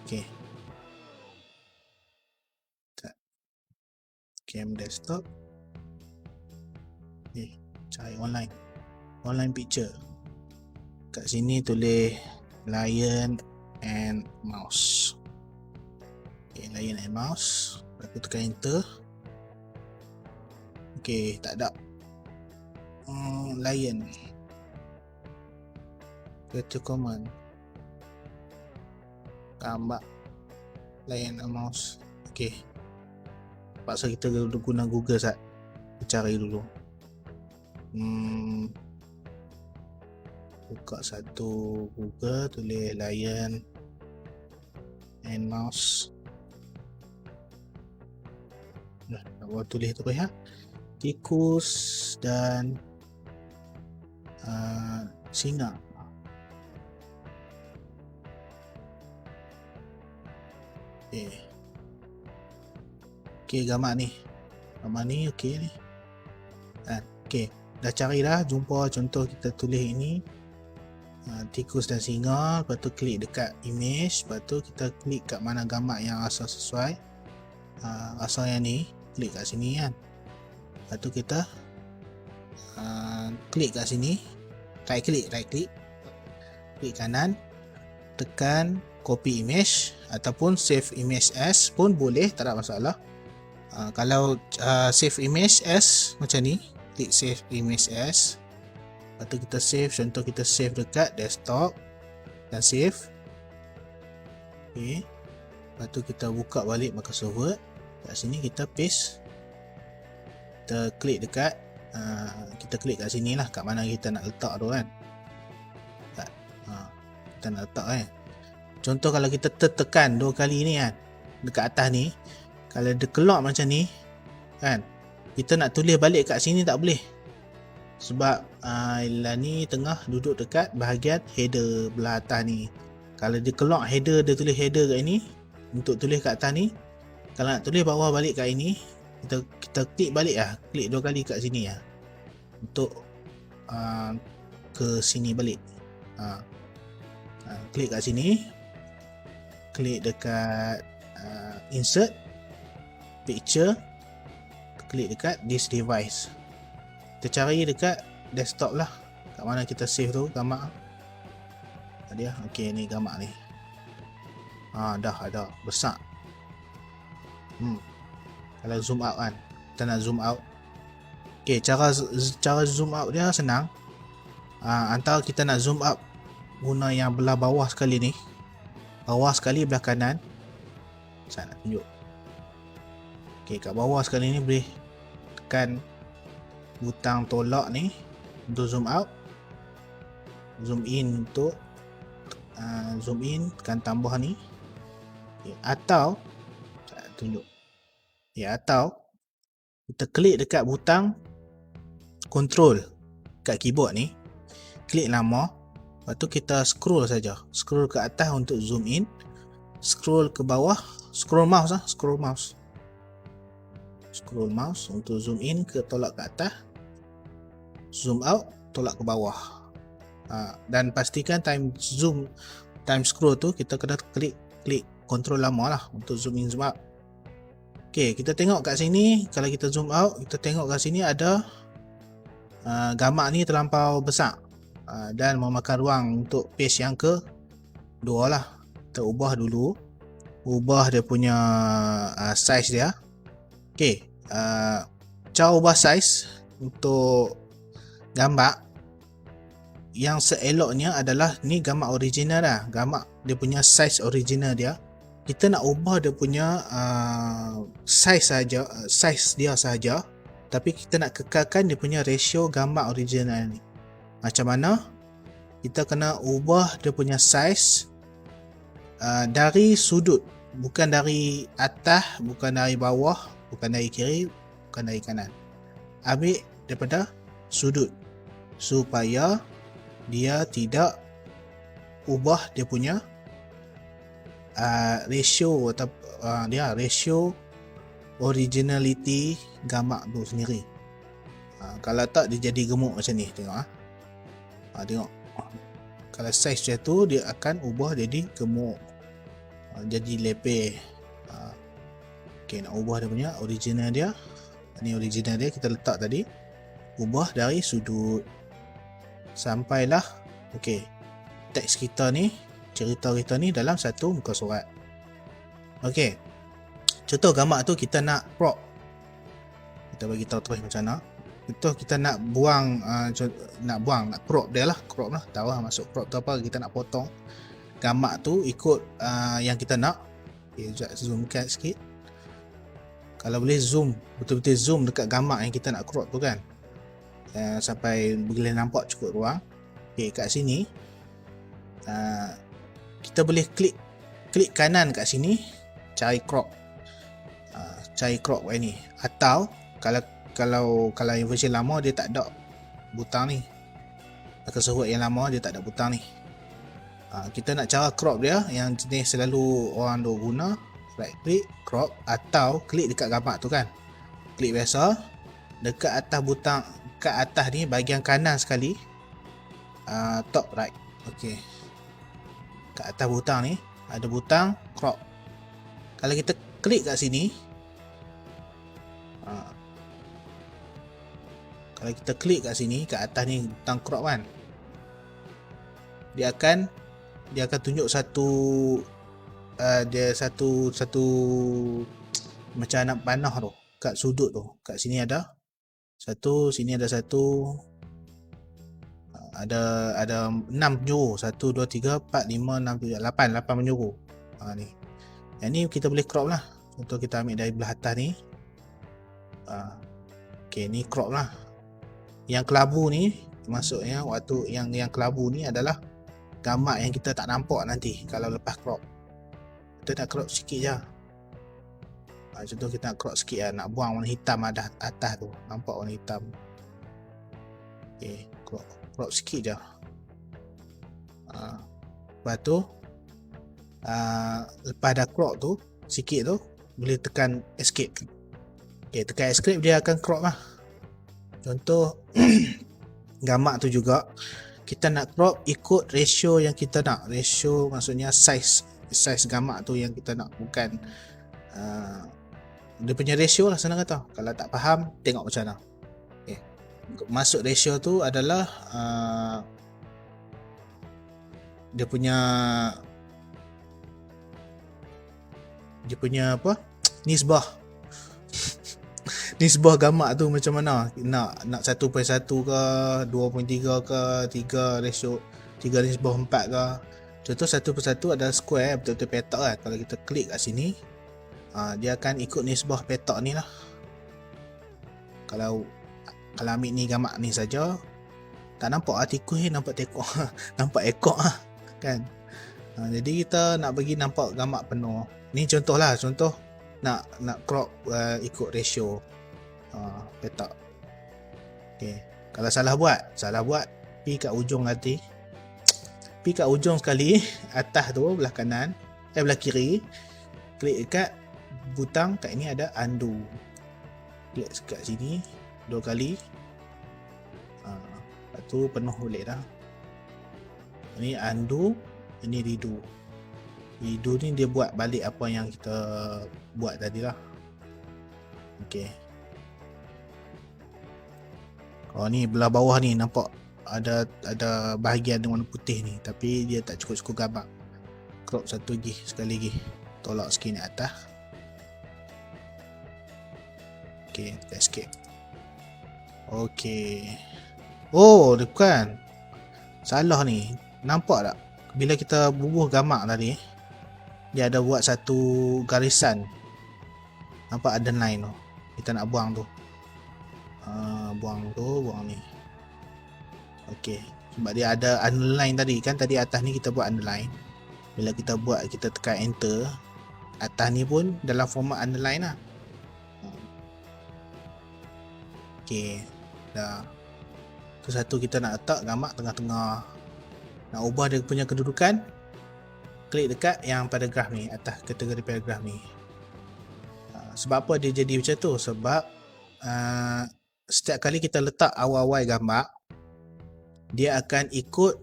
Okey, cam desktop, cari online picture. Kat sini tulis lion and mouse. Lion and mouse, aku tekan enter. Okey, tak ada lion. Create command, gambar lion and mouse. Okey, paksa kita guna Google sat, cari dulu. Buka satu Google, tulis lion and mouse. Nak tulis tu ya, tikus dan singa. Okey, gambar ni okey ni. Okey, dah cari dah, jumpa contoh kita tulis ini, tikus dan singa. Lepas tu klik dekat image, lepas tu kita klik kat mana gambar yang asal sesuai. Asal yang ni, klik kat sini kan. Lepas tu kita klik kat sini, right click, klik kanan, tekan copy image ataupun save image as pun boleh, tak ada masalah. Kalau save image as macam ni, klik save image as. Lepas tu kita save, contoh kita save dekat desktop dan save. Okay. Lepas tu kita buka balik Microsoft Word. Kat sini kita paste, kita klik dekat kita klik kat sini lah, kat mana kita nak letak tu kan. Kita nak letak kan. Contoh kalau kita tertekan 2 kali ni kan, dekat atas ni, kalau dia keluar macam ni kan, kita nak tulis balik kat sini tak boleh, sebab ni tengah duduk dekat bahagian header belah atas ni. Kalau dia keluar header, dia tulis header kat ini, untuk tulis kat atas ni. Kalau nak tulis bawah balik kat ini, kita klik balik lah, klik 2 kali kat sini lah, untuk ke sini balik. Klik kat sini, klik dekat insert picture, klik dekat this device. Kita cari dekat desktop lah, kat mana kita save tu gambar tadi lah. Okey, ni gambar ni dah ada besar. Kalau zoom out kan, kita nak zoom out. Okey, cara zoom out dia senang. Antara kita nak zoom out guna yang belah bawah sekali ni, bawah sekali belah kanan. Saya nak tunjuk. Okey, kat bawah sekali ni boleh tekan butang tolak ni untuk zoom out, zoom in untuk zoom in, tekan tambah ni. Okay. Atau saya tunjuk. Atau kita klik dekat butang control kat keyboard ni, klik nama, lepas tu kita scroll saja, scroll ke atas untuk zoom in, scroll ke bawah, scroll mouse untuk zoom in ke tolak ke atas, zoom out tolak ke bawah. Dan pastikan time scroll tu kita kena klik control lama lah untuk zoom in zoom out. Ok, kita tengok kat sini, kalau kita zoom out, kita tengok kat sini ada gambar ni terlampau besar dan memakan ruang untuk page yang kedua lah. Kita ubah dulu, ubah dia punya size dia. Ok, cara ubah size untuk gambar yang seeloknya adalah ni gambar original dah, gambar dia punya size original dia. Kita nak ubah dia punya size dia saja, tapi kita nak kekalkan dia punya ratio gambar original ni. Macam mana? Kita kena ubah dia punya size dari sudut, bukan dari atas, bukan dari bawah, bukan dari kiri, bukan dari kanan. Ambil daripada sudut supaya dia tidak ubah dia punya ratio atau ratio originality gambar tu sendiri. Kalau tak dia jadi gemuk macam ni, tengok tengok. Kalau size dia tu dia akan ubah jadi gemuk, jadi lepeh. Ok, nak ubah dia punya original dia. Ni original dia kita letak tadi, ubah dari sudut sampailah. Ok, teks kita ni, cerita kita ni dalam satu muka surat. Ok, contoh gambar tu kita nak crop, kita bagi tahu terus macam mana. Contoh kita nak buang, nak crop dia lah, tahu lah maksud crop tu apa. Kita nak potong gambar tu ikut yang kita nak. Ok, sekejap zoomkan sikit. Kalau boleh zoom, betul-betul zoom dekat gambar yang kita nak crop tu kan, sampai boleh nampak cukup ruang. Ok, kat sini kita boleh klik kanan kat sini, cari crop, kayak ni. Atau kalau yang versi lama dia tak ada butang ni, keserut yang lama dia tak ada butang ni. Kita nak cara crop dia yang jenis selalu orang duk guna, right click crop, atau klik dekat gambar tu kan, klik biasa dekat atas butang, kat atas ni bahagian kanan sekali, top right. Ok, kat atas butang ni ada butang crop. Kalau kita klik kat sini, kalau kita klik kat sini, kat atas ni butang crop kan, dia akan tunjuk satu macam anak panah tu kat sudut tu. Kat sini ada satu, sini ada satu, ada 6 penjuru, 1 2 3 4 5 6 7 8 penjuru. Ni yang ni kita boleh crop lah. Contoh kita ambil dari belah atas ni. Ok, ni crop lah. Yang kelabu ni, maksudnya waktu yang kelabu ni adalah gambar yang kita tak nampak nanti kalau lepas crop. Kita nak crop sikit je. Contoh kita nak crop sikit lah, nak buang warna hitam ada atas tu, nampak warna hitam. Ok, crop sikit je. Lepas tu lepas dah crop tu sikit tu, boleh tekan escape. Ok, tekan escape dia akan crop lah. Contoh gambar tu juga kita nak crop ikut ratio yang kita nak. Ratio maksudnya size gambar tu yang kita nak, bukan dia punya ratio lah, senang kata. Kalau tak faham tengok macam mana. Okay. Masuk ratio tu adalah dia punya apa, nisbah gambar tu macam mana, nak 1.1 ke 2.3 ke 3 ratio 3 nisbah 4 ke. Contoh 1/1 adalah square, betul-betul petak kan. Kalau kita klik kat sini, dia akan ikut nisbah petak ni lah. Kalau ambil ni gambar ni saja, tak nampak tikus ni, nampak tekok nampak ekor kan. Jadi kita nak bagi nampak gambar penuh. Ni contoh lah, contoh nak crop ikut ratio petak. Okay. Kalau salah buat pergi kat ujung sekali, atas tu belah kanan, belah kiri, klik dekat butang kat ini ada undo. Klik kat sini 2 kali. Lepas tu penuh boleh dah. Ini undo, ini redo. Redo ni dia buat balik apa yang kita buat tadi lah. Okey. Oh ni belah bawah ni nampak ada bahagian warna putih ni, tapi dia tak cukup gambar. Crop satu lagi, sekali lagi. Tolak sikit ni atas. Okey, tekan escape. Okey. Oh, bukan. Salah ni. Nampak tak? Bila kita bubuh gambar tadi, dia ada buat satu garisan. Nampak ada line tu. Kita nak buang tu. Buang ni. Okey. Sebab dia ada underline tadi kan, tadi atas ni kita buat underline. Bila kita buat, kita tekan enter, atas ni pun dalam format underline lah. Okey. Dah. Tu satu kita nak letak gambar tengah-tengah. Nak ubah dia punya kedudukan, klik dekat yang paragraf ni, atas kategori paragraf ni. Sebab apa dia jadi macam tu? Sebab setiap kali kita letak awal-awal gambar, dia akan ikut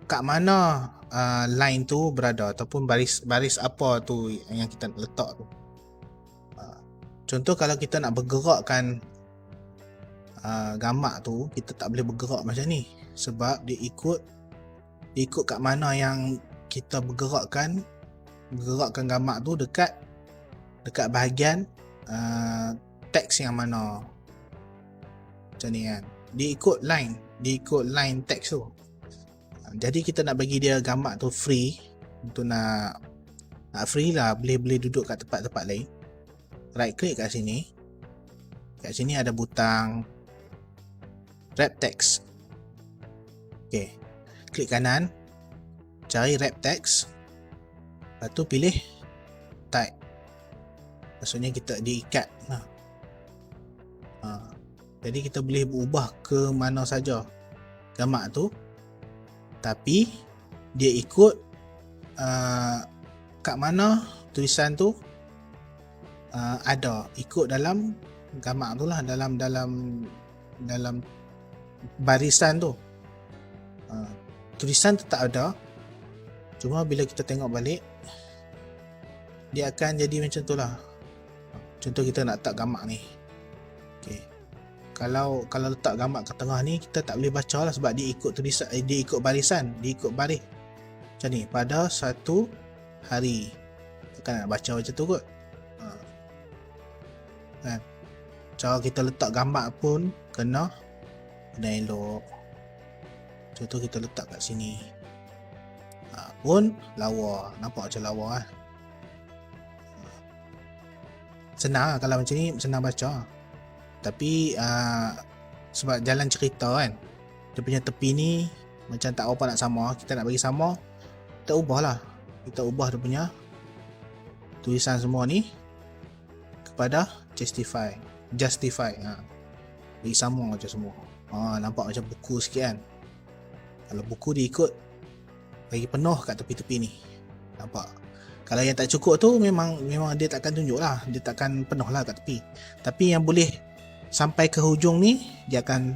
kat mana line tu berada, ataupun baris apa tu yang kita letak tu. Contoh kalau kita nak bergerakkan gambar tu, kita tak boleh bergerak macam ni, sebab dia ikut kat mana yang kita bergerakkan gambar tu dekat bahagian teks yang mana. Macam ni kan, dia ikut line teks tu. Jadi kita nak bagi dia gambar tu free, untuk nak free lah, boleh duduk kat tempat-tempat lain. Right click kat sini. Kat sini ada butang wrap text. Okey, klik kanan, cari wrap text, lepas tu pilih type. Maksudnya kita diikat. Jadi kita boleh berubah ke mana saja gambar tu, tapi dia ikut kat mana tulisan tu ada, ikut dalam gambar tu lah, dalam barisan tu. Tulisan tetap ada, cuma bila kita tengok balik, dia akan jadi macam tu lah. Contoh kita nak letak gambar ni. Okay. Kalau letak gambar ke tengah ni, kita tak boleh baca lah, sebab dia ikut tulisan, dia ikut barisan, dia ikut baris. Macam ni, pada satu hari. Kan nak baca macam tu kot. Kan? Cara kita letak gambar pun kena elok. Contoh kita letak kat sini. Pun lawa, nampak macam lawa kan. Senang lah kalau macam ni, senang baca. Tapi sebab jalan cerita kan, dia punya tepi ni macam tak apa nak sama. Kita nak bagi sama, kita ubah lah. Kita ubah dia punya tulisan semua ni kepada justify. Bagi sama macam semua. Nampak macam buku sikit kan. Kalau buku dia ikut bagi penuh kat tepi-tepi ni. Nampak. Kalau yang tak cukup tu memang dia takkan tunjuk lah, dia takkan penuh lah kat tepi. Tapi yang boleh sampai ke hujung ni, dia akan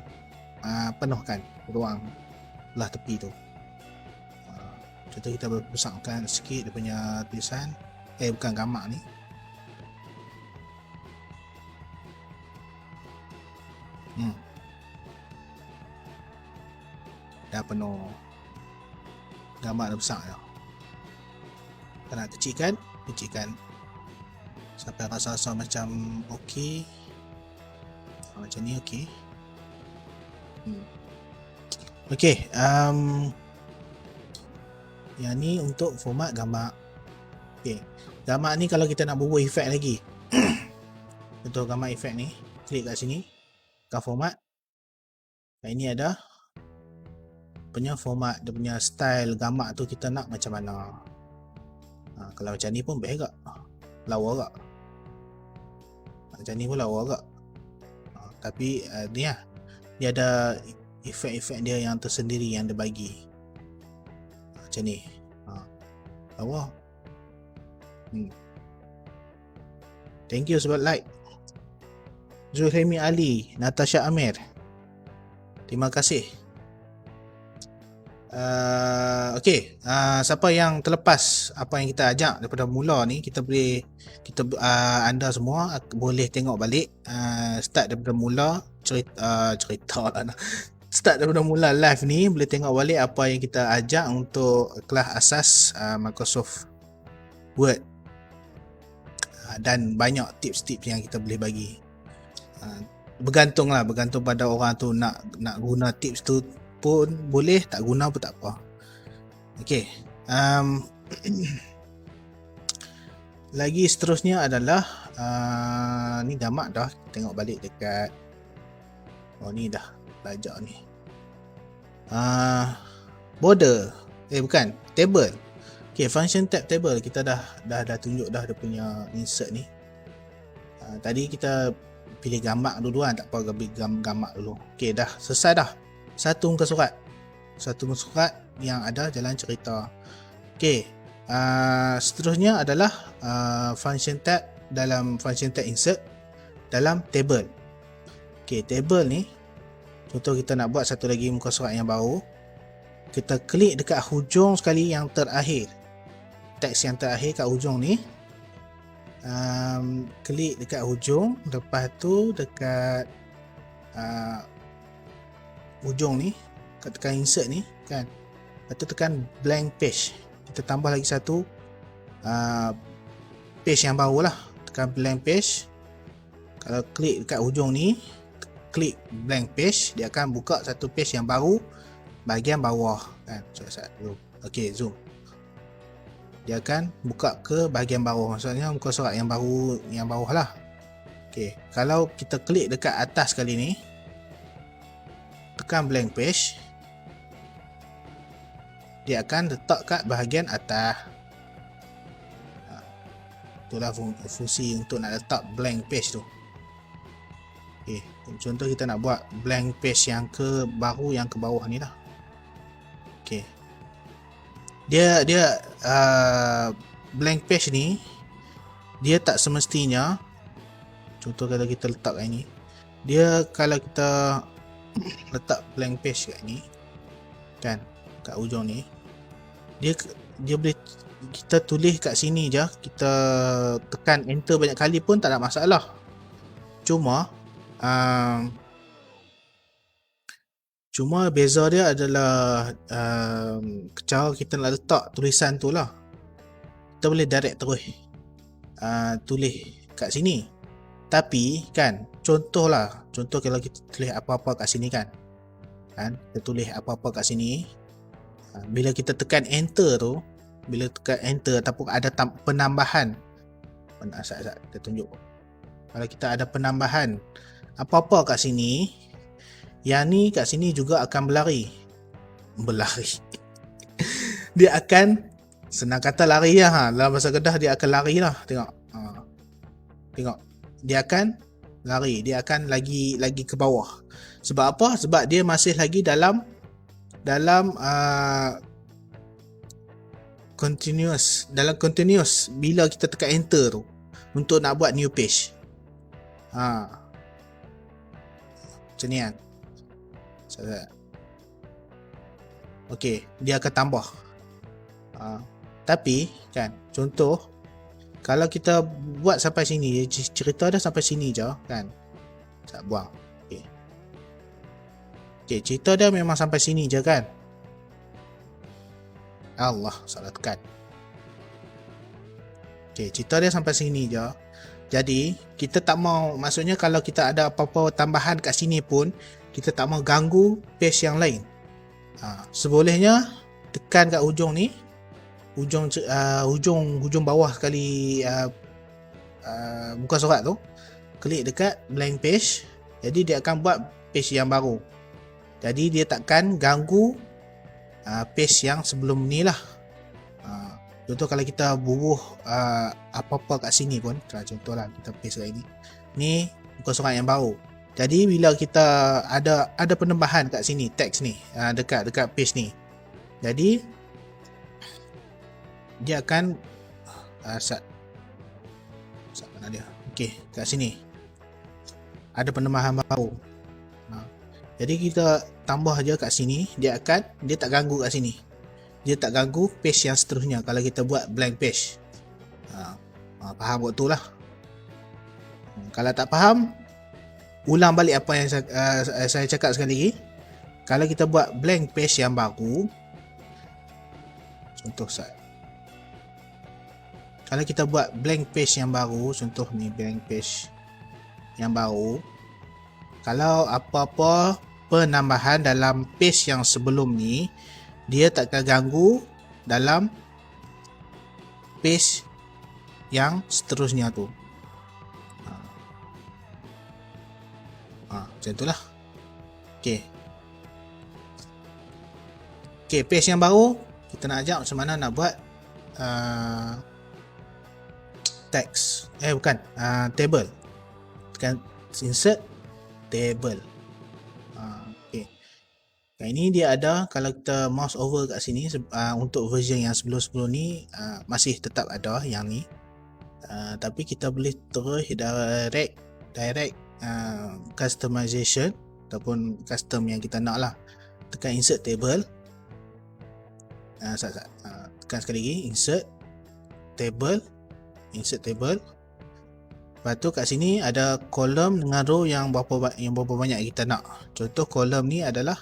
penuhkan ruang belah tepi tu. Contoh kita besarkan sikit dia punya tulisan, bukan gambar ni. Dah penuh, gambar dah besar dah. Kita nak kecilkan sampai rasa-rasa macam okey. Macam ni okey. Okey, yang ni untuk format gambar. Okey, gambar ni kalau kita nak bubuh efek lagi, untuk gambar efek ni, klik kat sini, ke format. Ini ada punya format, dia punya style gambar tu kita nak macam mana. Kalau macam ni pun best agak, lawa agak. Macam ni pun lawa agak. Tapi ni lah, dia ada efek-efek dia yang tersendiri yang dia bagi. Macam ni. Bawah. Thank you sebab like. Zulhemi Ali, Natasha Amir, terima kasih. Okay, siapa yang terlepas apa yang kita ajak daripada mula ni, anda semua boleh tengok balik, start daripada mula cerita lah. Start daripada mula live ni, boleh tengok balik apa yang kita ajak untuk kelas asas Microsoft Word, dan banyak tips-tips yang kita boleh bagi. Bergantung pada orang tu nak guna tips tu pun boleh, tak guna pun tak apa. Okay, lagi seterusnya adalah ni dah mak dah tengok balik dekat ni dah belajar ni, border bukan table. Okay, function tab table kita dah tunjuk dah dia punya insert ni. Tadi kita pilih gambar dulu kan, tak apa, gambar dulu. Okay, dah selesai dah. Satu muka surat yang ada jalan cerita. Okay, seterusnya adalah function tab dalam function tab insert dalam table. Okay, table ni contoh kita nak buat satu lagi muka surat yang baru, kita klik dekat hujung sekali yang terakhir, teks yang terakhir kat hujung ni, klik dekat hujung, lepas tu dekat hujung ni tekan insert ni kan, lepas tu tekan blank page, kita tambah lagi satu page yang baru lah, tekan blank page. Kalau klik dekat hujung ni, klik blank page, dia akan buka satu page yang baru bahagian bawah kan. Okay, zoom, dia akan buka ke bahagian bawah, maksudnya muka surat yang bawah lah. Okay, kalau kita klik dekat atas kali ni, tekan blank page, dia akan letak kat bahagian atas. Itulah fungsi untuk nak letak blank page tu. Okay, contoh kita nak buat blank page yang ke baru, yang ke bawah ni lah. Okay, dia blank page ni dia tak semestinya, contoh kalau kita letak kat ni, dia kalau kita letak blank page kat ni kan, kat hujung ni, dia boleh kita tulis kat sini je, kita tekan enter banyak kali pun tak ada masalah. Cuma beza dia adalah cara kita nak letak tulisan tu lah. Kita boleh direct terus tulis kat sini, tapi kan contoh kalau kita tulis apa-apa kat sini kan, kita tulis apa-apa kat sini, bila kita tekan enter tu, ataupun ada penambahan, kita tunjuk, kalau kita ada penambahan apa-apa kat sini, yang ni kat sini juga akan berlari. Dia akan, senang kata lari lah, dalam bahasa Kedah dia akan lari lah. Tengok, dia akan lari, dia akan lagi ke bawah. Sebab apa? Sebab dia masih lagi dalam continuous bila kita tekan enter tu untuk nak buat new page. Macam ni kan. Okay, dia akan tambah. Tapi kan, contoh kalau kita buat sampai sini, cerita dah sampai sini je kan, tak buang. Okay, cerita dia memang sampai sini je kan. Allah, salah tekan. Okay, cerita dia sampai sini je. Jadi kita tak mau, maksudnya kalau kita ada apa-apa tambahan kat sini pun, kita tak mau ganggu page yang lain. Sebolehnya tekan kat hujung ni, hujung bawah sekali muka surat tu, klik dekat blank page, jadi dia akan buat page yang baru. Jadi dia takkan ganggu page yang sebelum ni lah. Contoh kalau kita bubuh apa-apa kat sini pun, contoh lah kita paste kat ini, ni muka surat yang baru. Jadi bila kita ada penambahan kat sini, teks ni, dekat page ni, jadi dia akan mana dia? Okey, kat sini ada penambahan baru. Jadi kita tambah je kat sini, dia tak ganggu kat sini. Dia tak ganggu page yang seterusnya kalau kita buat blank page. Faham waktu lah. Kalau tak faham, ulang balik apa yang saya cakap sekali lagi. Kalau kita buat blank page yang baru, contoh kalau kita buat blank page yang baru, contoh ni blank page yang baru, kalau apa-apa penambahan dalam page yang sebelum ni, dia tak akan ganggu dalam page yang seterusnya tu. Macam itulah. Okey, page yang baru kita nak ajar macam mana nak buat text. Table. Tekan insert table. Okey. Ini dia ada, kalau kita mouse over kat sini, untuk version yang sebelum-sebelum ni masih tetap ada yang ni. Tapi kita boleh terus direct customization ataupun custom yang kita nak lah. Tekan insert table. Tekan sekali lagi insert table. Lepas tu kat sini ada kolom dengan row yang berapa banyak kita nak. Contoh kolom ni adalah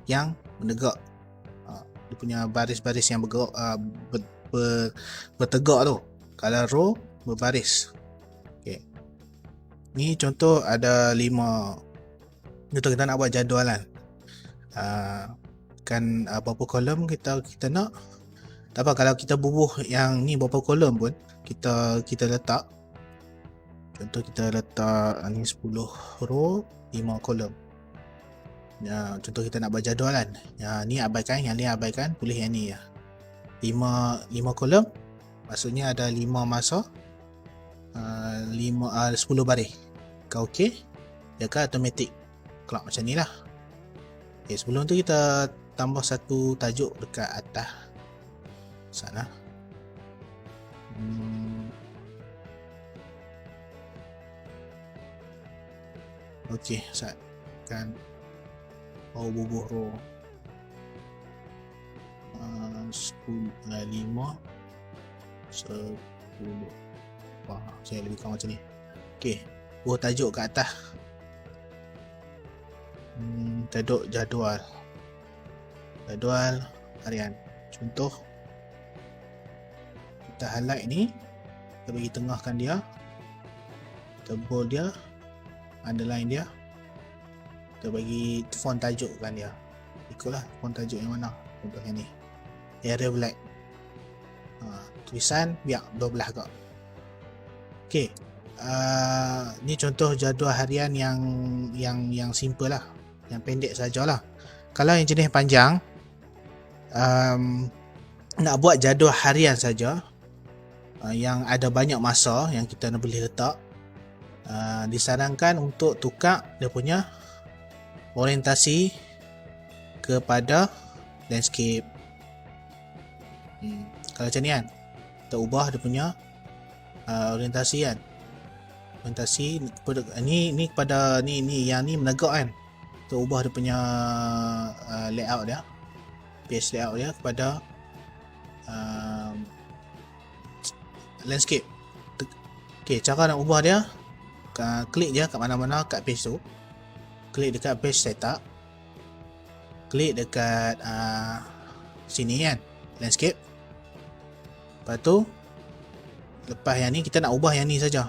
yang menegak, dia punya baris-baris yang bergerak, bertegak tu. Kalau row berbaris. Okey, ni contoh ada 5. Contoh kita nak buat jadualan, kan berapa kolom kita nak. Tak apa, kalau kita bubuh yang ni berapa kolom pun kita letak. Contoh kita letak ni 10 row 5 kolom. Contoh kita nak buat jadualan, ni abaikan, yang ni abaikan, pilih yang ni ya. 5 kolom, maksudnya ada 5 masa, 10 baris. Kau okey, dia akan automatic clock macam ni lah. Okay, sebelum tu kita tambah satu tajuk dekat atas sana. Okey, kan bubuh row 10 5 10. Saya lebih kurang macam ni. Okey, buat tajuk kat atas. Tajuk jadual harian. Contoh kita highlight ni, kita bagi tengahkan dia, kita bold dia, underline dia, kita bagi font tajuk kan dia. Ikutlah font tajuk yang mana. Contoh yang ni, Arial Black. Tulisan biar 12 kak. Okey, ni contoh jadual harian yang simple lah, yang pendek sajalah. Kalau yang jenis panjang, nak buat jadual harian saja, yang ada banyak masa yang kita nak boleh letak, disarankan untuk tukar dia punya orientasi kepada landscape. Kalau macam ni kan, kita ubah dia punya orientasi kan. Orientasi kepada ni kepada ni yang ni menegak kan. Kita ubah dia punya layout dia, page layout dia kepada landscape. Okey, cara nak ubah dia, klik je kat mana-mana kat page tu. Klik dekat page setup. Klik dekat sini kan, landscape. Lepas tu, lepas yang ni kita nak ubah yang ni saja.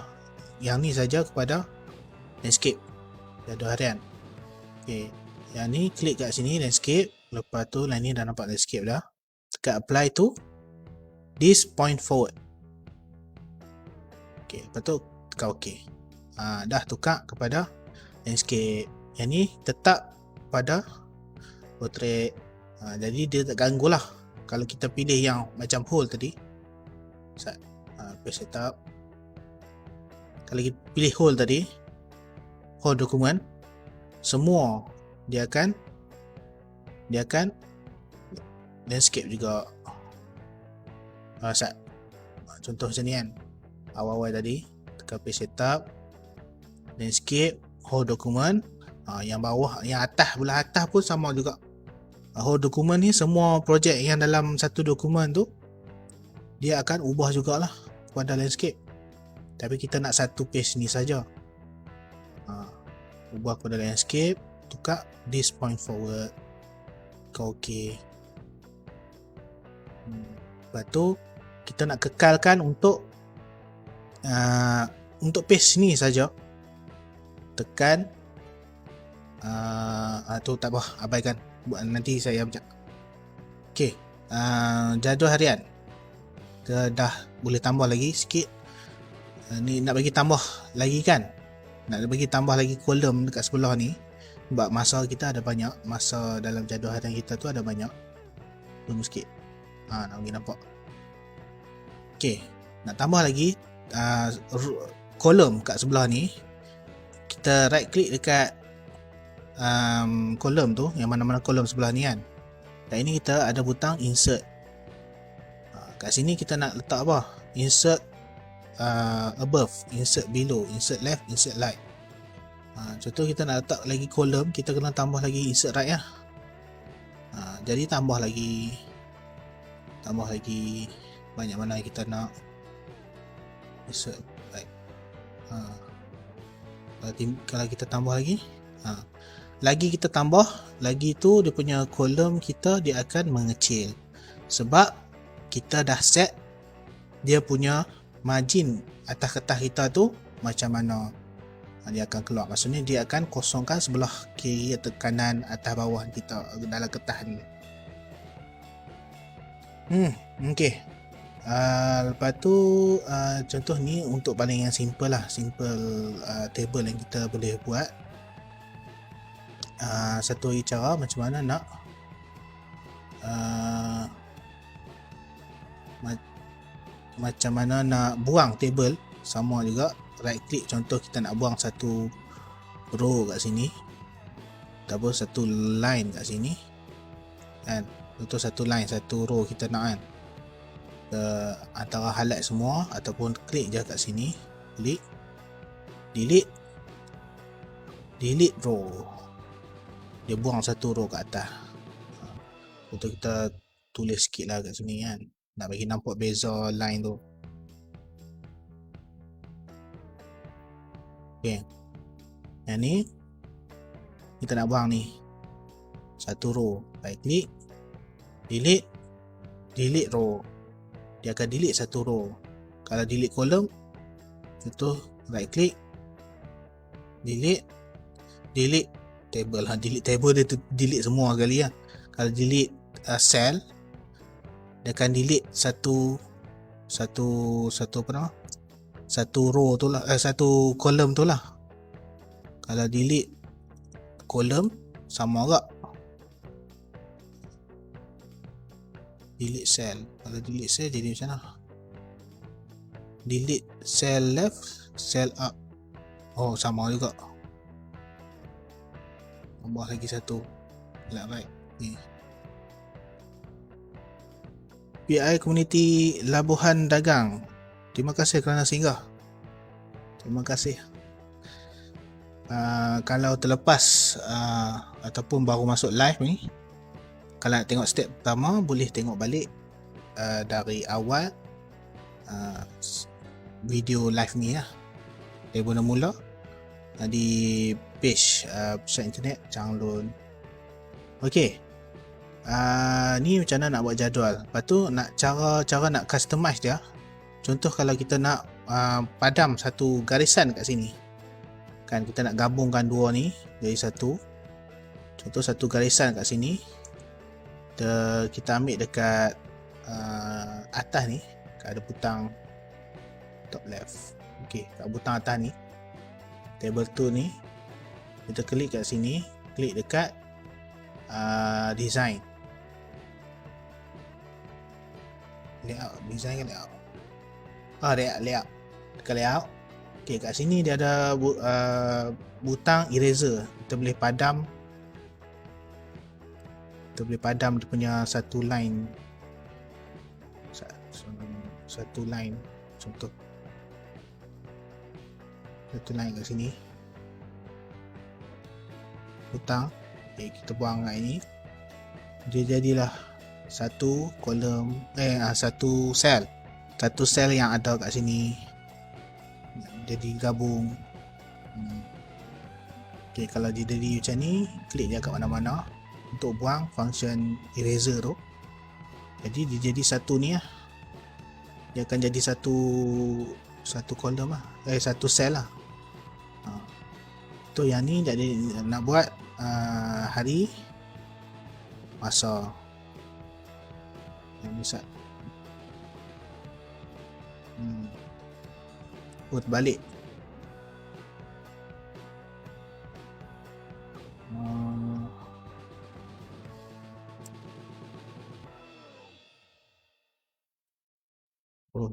Yang ni saja kepada landscape jadual harian. Okey, yang ni klik kat sini landscape. Lepas tu line ni dah nampak landscape dah. Tekan apply to this point forward. Okey, lepas tu tekan OK. Dah tukar kepada landscape. Yang ni tetap pada portrait. Jadi dia tak ganggu lah. Kalau kita pilih yang macam whole tadi, page setup, kalau kita pilih whole tadi, whole dokumen, semua dia akan landscape juga. Contoh macam ni kan, awal-awal tadi tekan page setup, landscape, whole document. Yang bawah, yang atas, belah atas pun sama juga. Whole document ni semua projek yang dalam satu dokumen tu dia akan ubah jugalah kepada landscape, tapi kita nak satu page ni saja. Ubah kepada landscape, tukar this point forward, kau ok. Lepas tu kita nak kekalkan untuk page ni saja, tekan tu tak apa, abaikan, nanti saya baca. ok, jadual harian kita dah boleh tambah lagi sikit. Ni nak bagi tambah lagi kan, nak bagi tambah lagi kolom dekat sebelah ni, sebab masa kita ada banyak, masa dalam jadual harian kita tu ada banyak. Tunggu sikit, nak bagi nampak. ok, nak tambah lagi kolom kat sebelah ni, kita right click dekat kolom tu, yang mana-mana kolom sebelah ni kan. Dan ini kita ada butang insert. Kat sini kita nak letak apa? Insert above, insert below, insert left, insert right. Contoh kita nak letak lagi kolom, kita kena tambah lagi insert right lah. Jadi tambah lagi banyak mana kita nak insert right. Kalau kita tambah lagi kita tambah lagi tu, dia punya kolom kita dia akan mengecil, sebab kita dah set dia punya margin atas kertas kita tu macam mana dia akan keluar. Maksudnya dia akan kosongkan sebelah kiri atau kanan, atas bawah kita dalam kertas ni. ok. Lepas tu contoh ni untuk paling yang simple lah, simple table yang kita boleh buat. Satu lagi cara macam mana nak macam mana nak buang table, sama juga right click. Contoh kita nak buang satu row kat sini ataupun satu line kat sini kan. Contoh satu line, satu row kita nak kan, antara highlight semua ataupun klik je kat sini, klik delete row, dia buang satu row kat atas. Contoh kita tulis sikit lah kat sini kan, nak bagi nampak beza line tu. ok, yang ni kita nak buang ni satu row, right click, delete row, dia akan delete satu row. Kalau delete kolom, contoh right click, delete table. Delete table dia delete semua kali lah. Kalau delete cell, dia akan delete satu apa nama, satu row tu lah, satu kolom tu lah. Kalau delete kolom sama juga. Delete cell, kalau delete cell jadi macam mana? Delete cell left, cell up, sama juga. Tambah lagi satu, right. PI Komuniti Labuhan Dagang, terima kasih kerana singgah. Terima kasih. Kalau terlepas ataupun baru masuk live ni, kalau nak tengok step pertama, boleh tengok balik dari awal video live ni lah, dari mula-mula di page pusat internet Chang Lun. ok, ni macam mana nak buat jadual. Lepas tu nak cara nak customize dia. Contoh kalau kita nak padam satu garisan kat sini kan, kita nak gabungkan dua ni jadi satu. Contoh satu garisan kat sini, kita ambil dekat atas ni, ada butang top left. ok, kat butang atas ni, table 2 ni, kita klik kat sini, klik dekat design, layout, design ke layout, layout, dekat layout. ok, kat sini dia ada butang eraser, kita boleh padam dia punya satu line. satu line, contoh satu line kat sini, butang. Okay, kita buang kat ini, dia jadilah satu kolom, satu sel yang ada kat sini jadi gabung. Okay, kalau dia jadi macam ni, klik dia kat mana-mana untuk buang function eraser tu. Jadi dia jadi satu ni lah, dia akan jadi satu kolom lah, satu sel lah. Tu yang ni jadi nak buat hari, masa yang besar. Balik.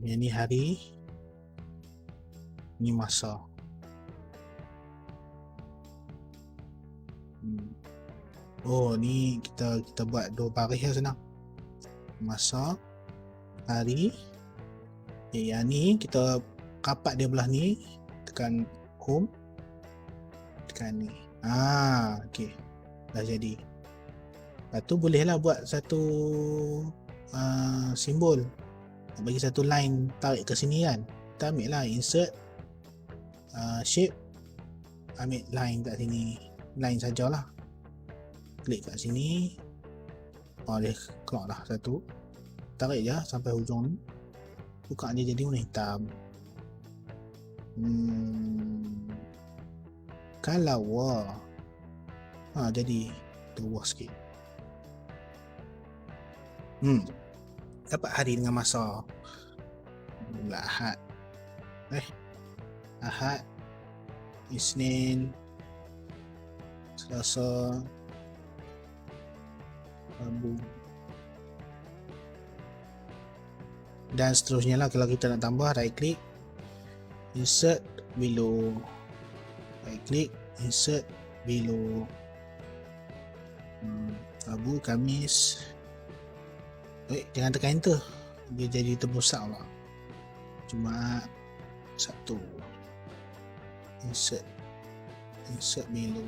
Yang ni hari, ni masa. Ni kita buat dua baris lah, senang. Masa, hari. Yang ni kita kapat dia belah ni, tekan home, tekan ni. Okay, dah jadi. Lepas tu boleh lah buat satu simbol, bagi satu line tarik ke sini kan. Kita ambil lah insert shape, ambil line kat sini, line sajalah, klik kat sini, dia keluar dah satu, tarik je sampai hujung ni, buka dia jadi warna hitam. Kalau jadi tua sikit. Dapat hari dengan masa. Ahad, Isnin, Selasa, Rabu, dan seterusnya lah. Kalau kita nak tambah, right click, insert below, right click, insert below. Rabu, Khamis, jangan tekan enter, dia jadi terbusak lah. Jumaat, Sabtu, insert below.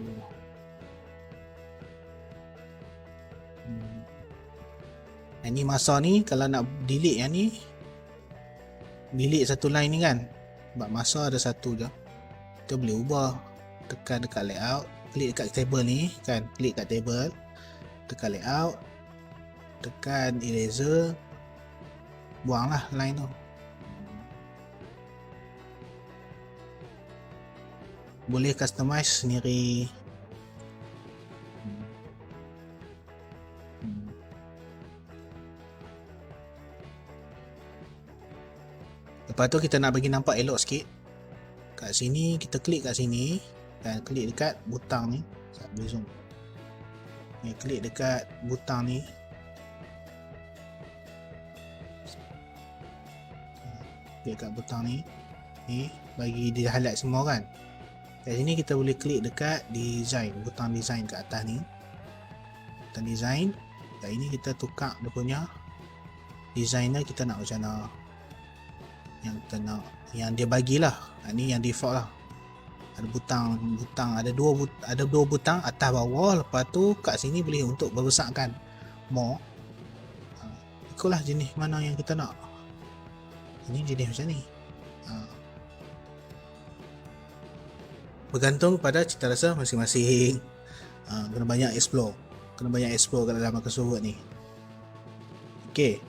Yang ni masa ni, kalau nak delete yang ni, delete satu line ni kan, sebab masa ada satu je, kita boleh ubah. Tekan dekat layout, klik dekat table ni kan, klik kat table, tekan layout, tekan eraser, buang lah line tu. Boleh customize sendiri. Lepas tu kita nak bagi nampak elok sikit, kat sini kita klik kat sini dan klik dekat butang ni. Boleh zoom. Klik dekat butang ni, klik dekat butang ni, bagi dia highlight semua kan. Kat sini kita boleh klik dekat design, butang design kat atas ni, butang design. Kat ini kita tukar dia punya designer, kita nak macam mana yang kita nak, yang dia bagilah. Ni yang default lah, ada butang, ada dua butang atas bawah. Lepas tu kat sini boleh untuk membesarkan more, ikutlah jenis mana yang kita nak. Ini jenis macam ni, bergantung pada cita rasa masing-masing. Kena banyak explore kat dalam Microsoft Word ni. Okay,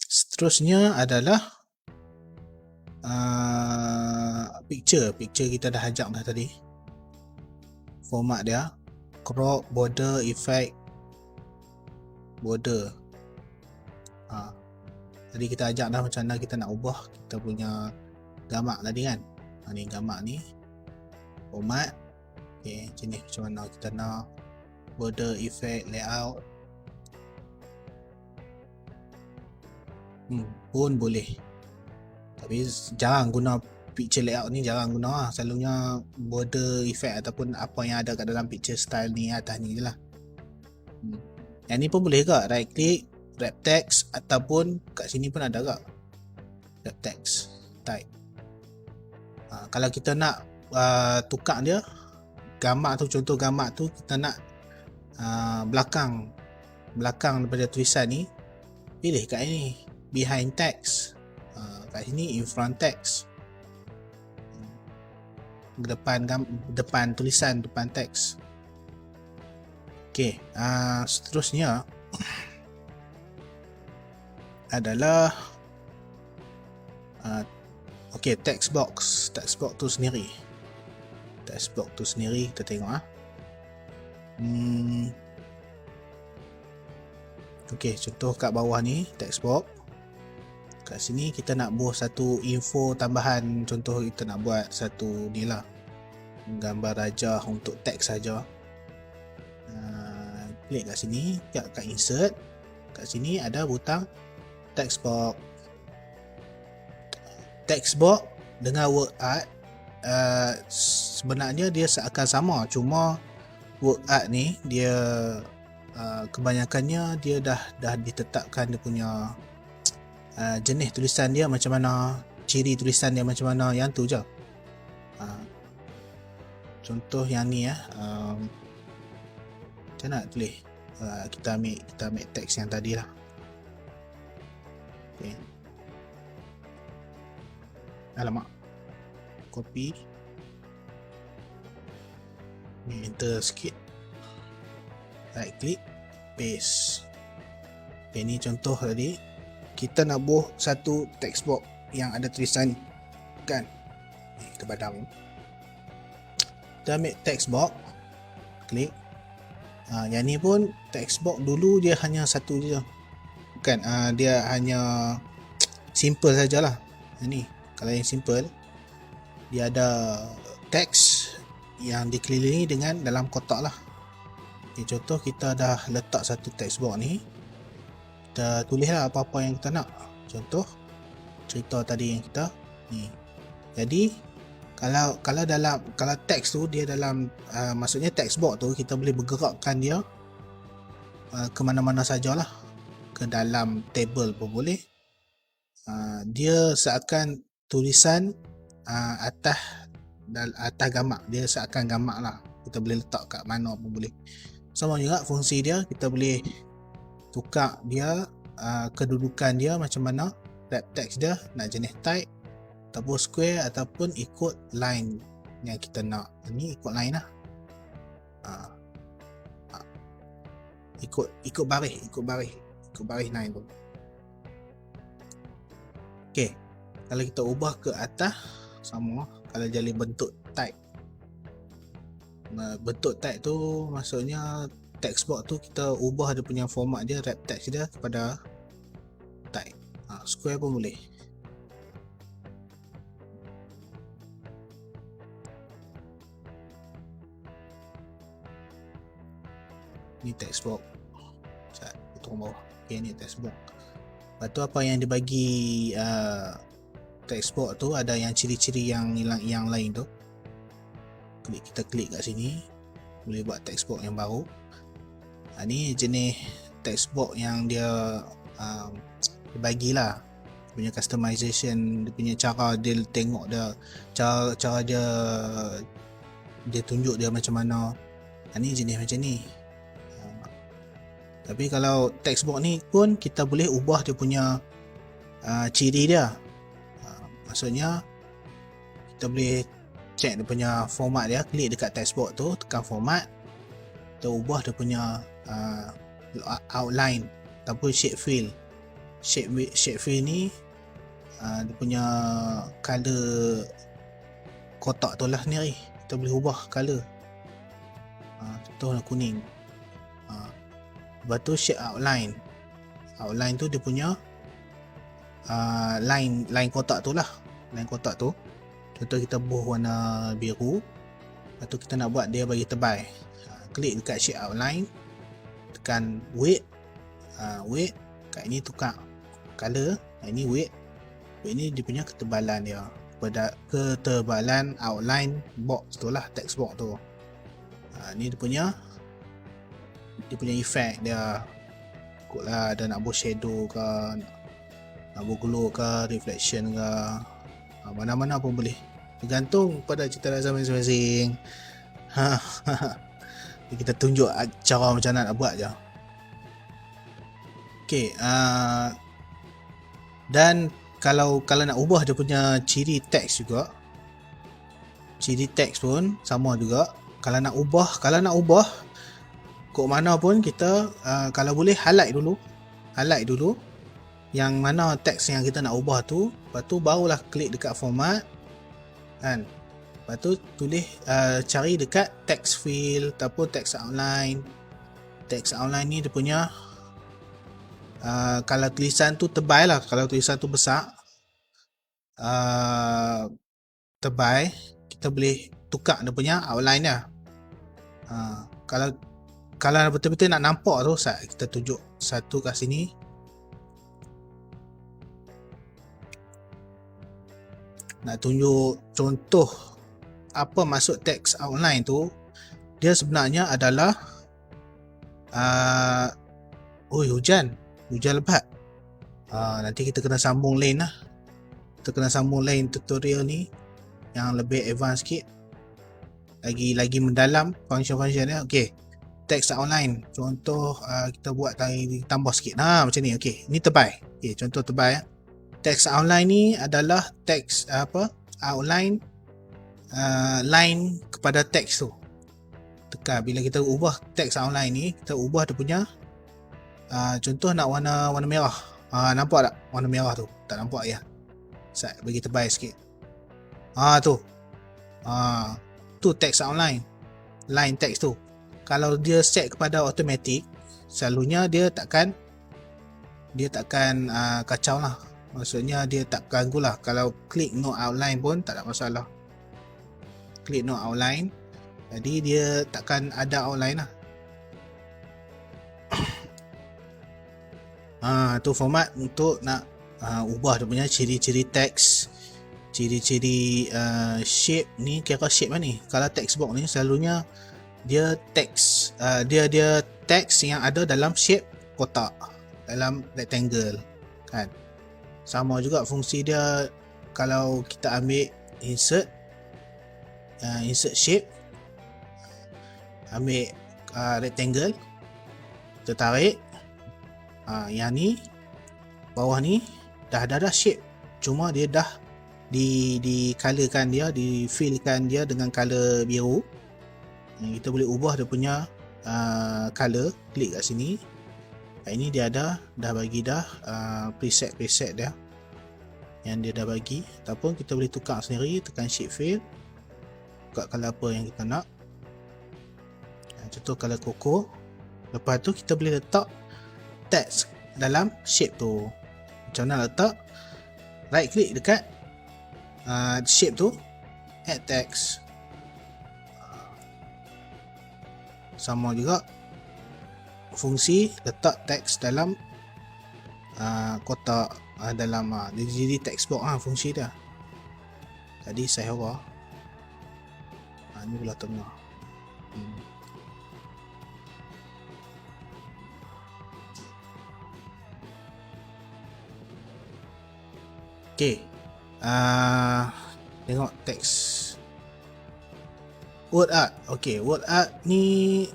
seterusnya adalah picture kita dah ajak dah tadi. Format dia crop, border, effect, border. Tadi kita ajak dah macam mana kita nak ubah kita punya gambar tadi kan. Ni gambar ni, format. Okay, jenis macam mana kita nak, border, effect, layout, pun boleh. Tapi jarang guna picture layout ni, jarang guna lah. Selalunya border, effect ataupun apa yang ada kat dalam picture style ni atas ni je lah. Yang ni pun boleh ke, right click, wrap text, ataupun kat sini pun ada agak wrap text type. Kalau kita nak tukar dia gambar tu, contoh gambar tu kita nak belakang daripada tulisan ni, pilih kat ini behind text, kat sini in front text, depan tulisan, depan teks. Okey, seterusnya adalah okey, text box tu sendiri. Text box tu sendiri kita tengok okey, contoh kat bawah ni text box. Kat sini kita nak buat satu info tambahan, contoh kita nak buat satu ni lah, gambar rajah untuk teks saja. Klik kat sini, kat insert, kat sini ada butang text box. Text box dengan word art sebenarnya dia seakan sama, cuma word art ni dia kebanyakannya dia dah ditetapkan dia punya jenis tulisan dia macam mana, ciri tulisan dia macam mana, yang tu je. Contoh yang ni macam nak tulis, kita ambil teks yang tadi lah. Okay. Alamak, copy ni, enter sikit, right click, paste. Okay, ni contoh tadi kita nak buat satu text box yang ada tulisan kan, kita badang, kita ambil text box, klik. Yang ni pun text box dulu dia hanya satu je kan, dia hanya simple sajalah. Ini kalau yang simple dia ada teks yang dikelilingi dengan dalam kotak lah. Okay, contoh kita dah letak satu text box ni, kita tulislah apa-apa yang kita nak. Contoh cerita tadi yang kita ni. Jadi kalau teks tu dia dalam maksudnya text box tu kita boleh bergerakkan dia ke mana-mana sajalah, ke dalam table pun boleh. Dia seakan tulisan atas gambar, dia seakan gambar lah, kita boleh letak kat mana pun boleh. Sama juga fungsi dia, kita boleh tukar dia kedudukan dia macam mana, wrap text dia nak jenis type ataupun square ataupun ikut line yang kita nak. Ini ikut line lah, ikut baris line tu. Okey, kalau kita ubah ke atas sama, kalau jadi bentuk type. Bentuk type tu maksudnya text box tu kita ubah dia punya format dia, wrap text dia kepada type. Square pun boleh. Ni text box. Potong bawah. Okay, ni text box. Lepas tu apa yang dibagi text box tu, ada yang ciri-ciri yang lain tu. Kita klik kat sini, boleh buat text box yang baru. Ni jenis text box yang dia bagilah, punya customization, dia punya cara dia tengok dia, cara dia tunjuk dia macam mana. Ni jenis macam ni. Tapi kalau text box ni pun kita boleh ubah dia punya ciri dia. Maksudnya kita boleh check dia punya format dia, klik dekat text box tu, tekan format, kita ubah dia punya outline ataupun shape fill. Shape fill ni dia punya color kotak tu lah sendiri, kita boleh ubah color. Contoh kuning. Lepas tu shape outline tu dia punya line kotak tu lah, line kotak tu. Contoh kita buh warna biru, lepas tu kita nak buat dia bagi tebal, klik dekat shape outline, tekan weight, kat ini tukar color, ini weight ni dia punya ketebalan dia, ketebalan outline box tu lah, text box tu. Ni dia punya effect dia, ikutlah ada nak buat shadow ke, nak buat glow ke, reflection ke, mana-mana pun boleh, tergantung pada cita rasa masing-masing. Kita tunjuk cara macam mana nak buat je. Okay, dan kalau nak ubah dia punya ciri teks juga, ciri teks pun sama juga. Kalau nak ubah kok mana pun kita kalau boleh highlight dulu yang mana teks yang kita nak ubah tu, lepas tu barulah klik dekat format kan, lepas tu tulis cari dekat text fill ataupun text outline. Text outline ni dia punya kalau tulisan tu tebal lah, kalau tulisan tu besar tebal, kita boleh tukar dia punya outline dia. Kalau betul-betul nak nampak tu, kita tunjuk satu kat sini. Nak tunjuk contoh apa maksud text outline tu, dia sebenarnya adalah hujan lebat. Nanti kita kena sambung lain lah. Kita kena sambung lain tutorial ni yang lebih advance sikit, lagi mendalam function dia. Okay, text outline contoh kita buat tambah sikit macam ni. Okay, ni tebal. Okay, contoh tebal ya. Text outline ni adalah text outline line kepada teks tu. Tekan bila kita ubah text outline ni, kita ubah dia punya contoh nak warna merah. Nampak tak warna merah tu? Tak nampak ya. Saya bagi tebal sikit. Tu text outline, line text tu. Kalau dia set kepada automatic, selalunya dia takkan kacau lah. Maksudnya dia tak ganggu lah. Kalau klik no outline pun tak ada masalah. Klik no outline, jadi dia takkan ada outline lah. Tu format untuk nak ubah dia punya ciri-ciri teks, ciri-ciri shape ni. Kira shape mana ni? Kalau text box ni selalunya dia teks dia teks yang ada dalam shape kotak, dalam rectangle kan. Sama juga fungsi dia kalau kita ambil insert shape, ambil rectangle, kita tarik, yang ni bawah ni dah ada shape, cuma dia dah di colorkan dia, di fillkan dia dengan color biru. Kita boleh ubah dia punya color, klik kat sini. Ini dia dah bagi preset dia yang dia dah bagi, ataupun kita boleh tukar sendiri, tekan shape fill, buka color apa yang kita nak. Contoh color koko. Lepas tu kita boleh letak text dalam shape tu. Macam mana letak? Right click dekat shape tu, add text. Sama juga fungsi letak teks dalam kotak, dalam jadi text box fungsi dia. Tadi saya ubah ni belah tengah. Okay, tengok teks word art. Okay, word art ni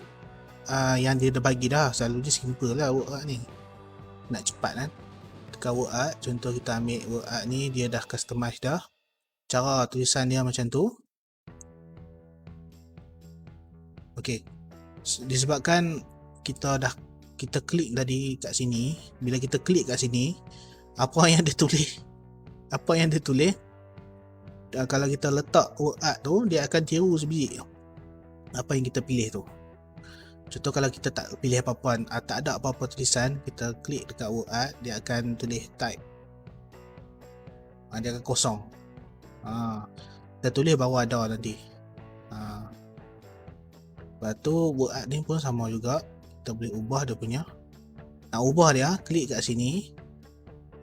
yang dia dah bagi dah, selalu je simple lah word art ni. Nak cepat kan, tekan word art. Contoh kita ambil word art ni, dia dah customize dah cara tulisan dia macam tu. Okay, disebabkan kita klik tadi kat sini, bila kita klik kat sini, apa yang dia tulis, kalau kita letak word art tu, dia akan tiru sebiji apa yang kita pilih tu. Contoh kalau kita tak pilih apa-apa, tak ada apa-apa tulisan, kita klik dekat word art, dia akan tulis type, dia akan kosong. Kita tulis baru ada nanti. Lepas tu word art ni pun sama juga, kita boleh ubah dia punya. Nak ubah dia, klik kat sini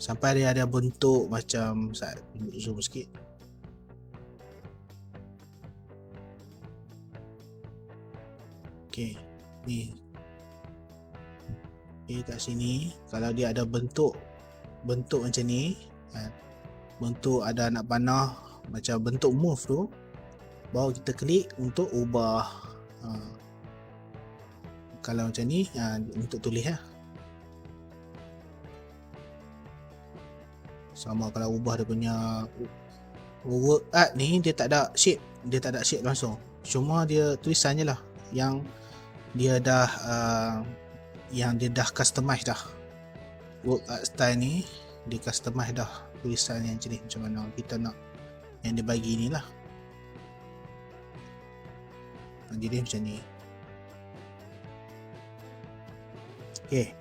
sampai dia ada bentuk macam, saya zoom sikit. Okay, ni Okay, kat sini kalau dia ada bentuk macam ni kan, bentuk ada anak panah macam bentuk move tu, baru kita klik untuk ubah. Kalau macam ni untuk tulis lah. Sama kalau ubah dia punya work art ni, dia tak ada shape langsung, cuma dia tulisan je lah yang dia dah customize dah. Work art style ni dia customize dah tulisan yang macam ni, macam mana kita nak yang dia bagi ni lah. Jadi macam ni. Okay,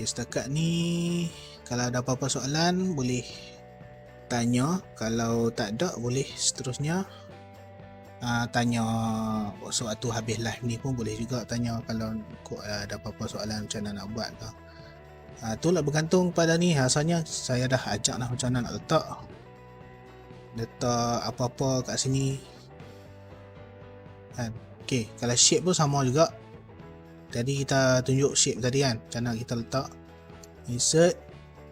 setakat ni kalau ada apa-apa soalan boleh tanya, kalau tak ada boleh seterusnya tanya sewaktu habis live ni pun boleh juga tanya kalau ada apa-apa soalan macam mana nak buat ke. Tu lah bergantung pada ni. Asalnya saya dah ajak lah macam mana nak letak apa-apa kat sini kan. Okay, kalau shape pun sama juga. Jadi kita tunjuk shape tadi kan, macam mana kita letak, insert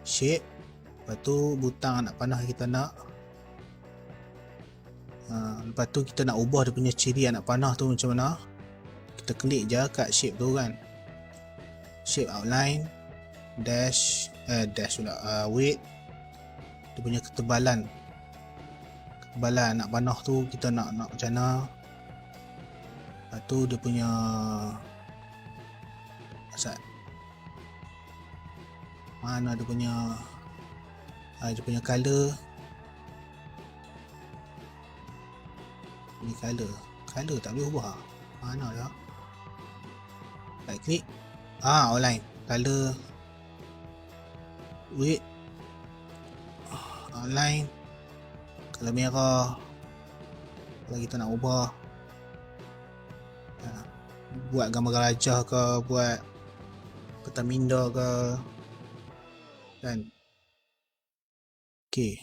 shape, lepas tu butang anak panah kita nak, lepas tu kita nak ubah dia punya ciri anak panah tu macam mana, kita klik je kat shape tu kan, shape outline, dash pula, weight, dia punya ketebalan anak panah tu kita nak macam mana. Lepas tu dia punya mana dia punya color. Ni color tak boleh ubah, mana dah. Right click, outline, color, weight, outline, color merah. Kalau kita nak ubah, buat gambar gajah ke, buat peta minda ke kan. Okay,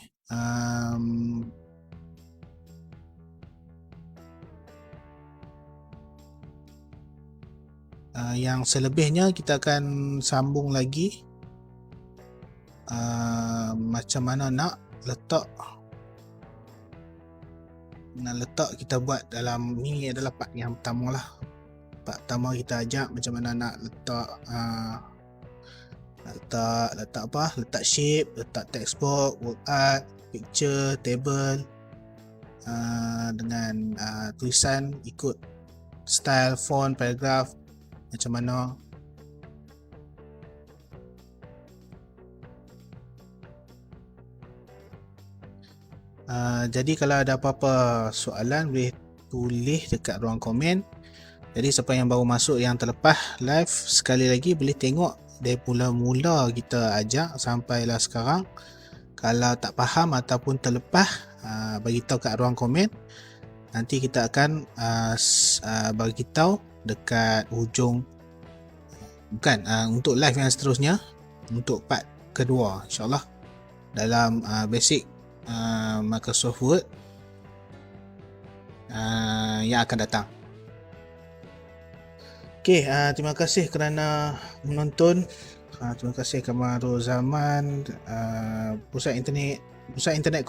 yang selebihnya kita akan sambung lagi macam mana nak letak kita buat dalam ni. Adalah part yang pertama lah. Part pertama kita ajak macam mana nak letak letak shape, letak text box, work art, picture, table, dengan tulisan ikut style, font, paragraph macam mana. Jadi kalau ada apa-apa soalan boleh tulis dekat ruang komen. Jadi siapa yang baru masuk yang terlepas live, sekali lagi boleh tengok dari mula-mula kita ajak sampailah sekarang. Kalau tak faham ataupun terlepas, bagi tahu kat ruang komen. Nanti kita akan bagi tahu dekat hujung, bukan untuk live yang seterusnya, untuk part kedua insyaAllah dalam basic Microsoft Word yang akan datang. Okay, terima kasih kerana menonton. Terima kasih Kamarul Zaman, Pusat Internet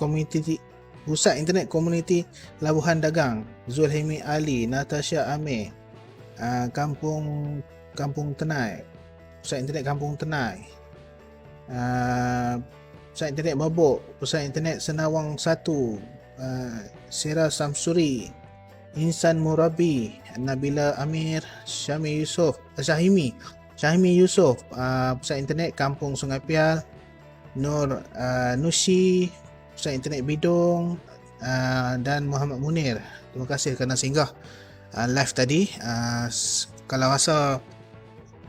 Komuniti Labuhan Dagang, Zulhimi Ali, Natasha Amir, Kampung Tenai, Pusat Internet Kampung Tenai, Pusat Internet Babok, Pusat Internet Senawang 1, Sera Samsuri, Insan Murabi, Nabila Amir, Syahimi Yusof, Pusat Internet Kampung Sungai Pial, Nur Nushi, Pusat Internet Bidong, dan Muhammad Munir. Terima kasih kerana singgah live tadi. Kalau rasa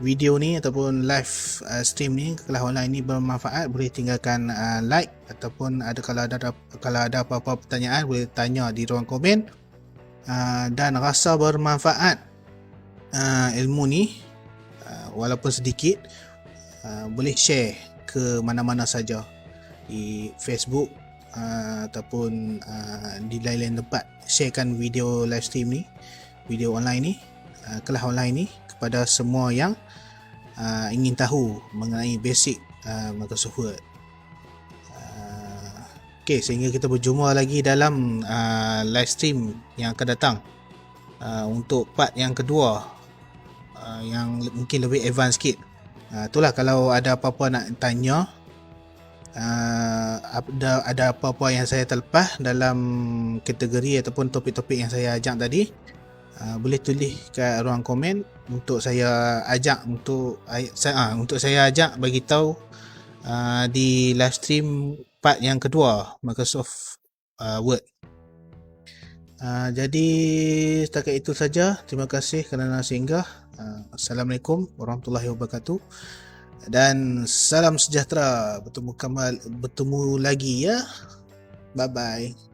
video ni ataupun live stream ni, kelas online ni bermanfaat, boleh tinggalkan like, ataupun kalau ada apa-apa pertanyaan boleh tanya di ruang komen. Dan rasa bermanfaat ilmu ni, walaupun sedikit, boleh share ke mana-mana saja di Facebook ataupun di lain-lain tempat. Sharekan video live stream ni video online ni, kelas online ni kepada semua yang ingin tahu mengenai basic Microsoft Word. Okay, sehingga kita berjumpa lagi dalam live stream yang akan datang untuk part yang kedua, yang mungkin lebih advance sikit. Itulah, kalau ada apa-apa nak tanya, ada apa-apa yang saya terlepas dalam kategori ataupun topik-topik yang saya ajak tadi, boleh tulis kat ruang komen untuk saya ajak, untuk saya ajak bagi tahu di live stream part yang kedua Microsoft Word. Jadi setakat itu saja. Terima kasih kerana singgah. Assalamualaikum warahmatullahi wabarakatuh dan salam sejahtera. Bertemu lagi ya. Bye bye.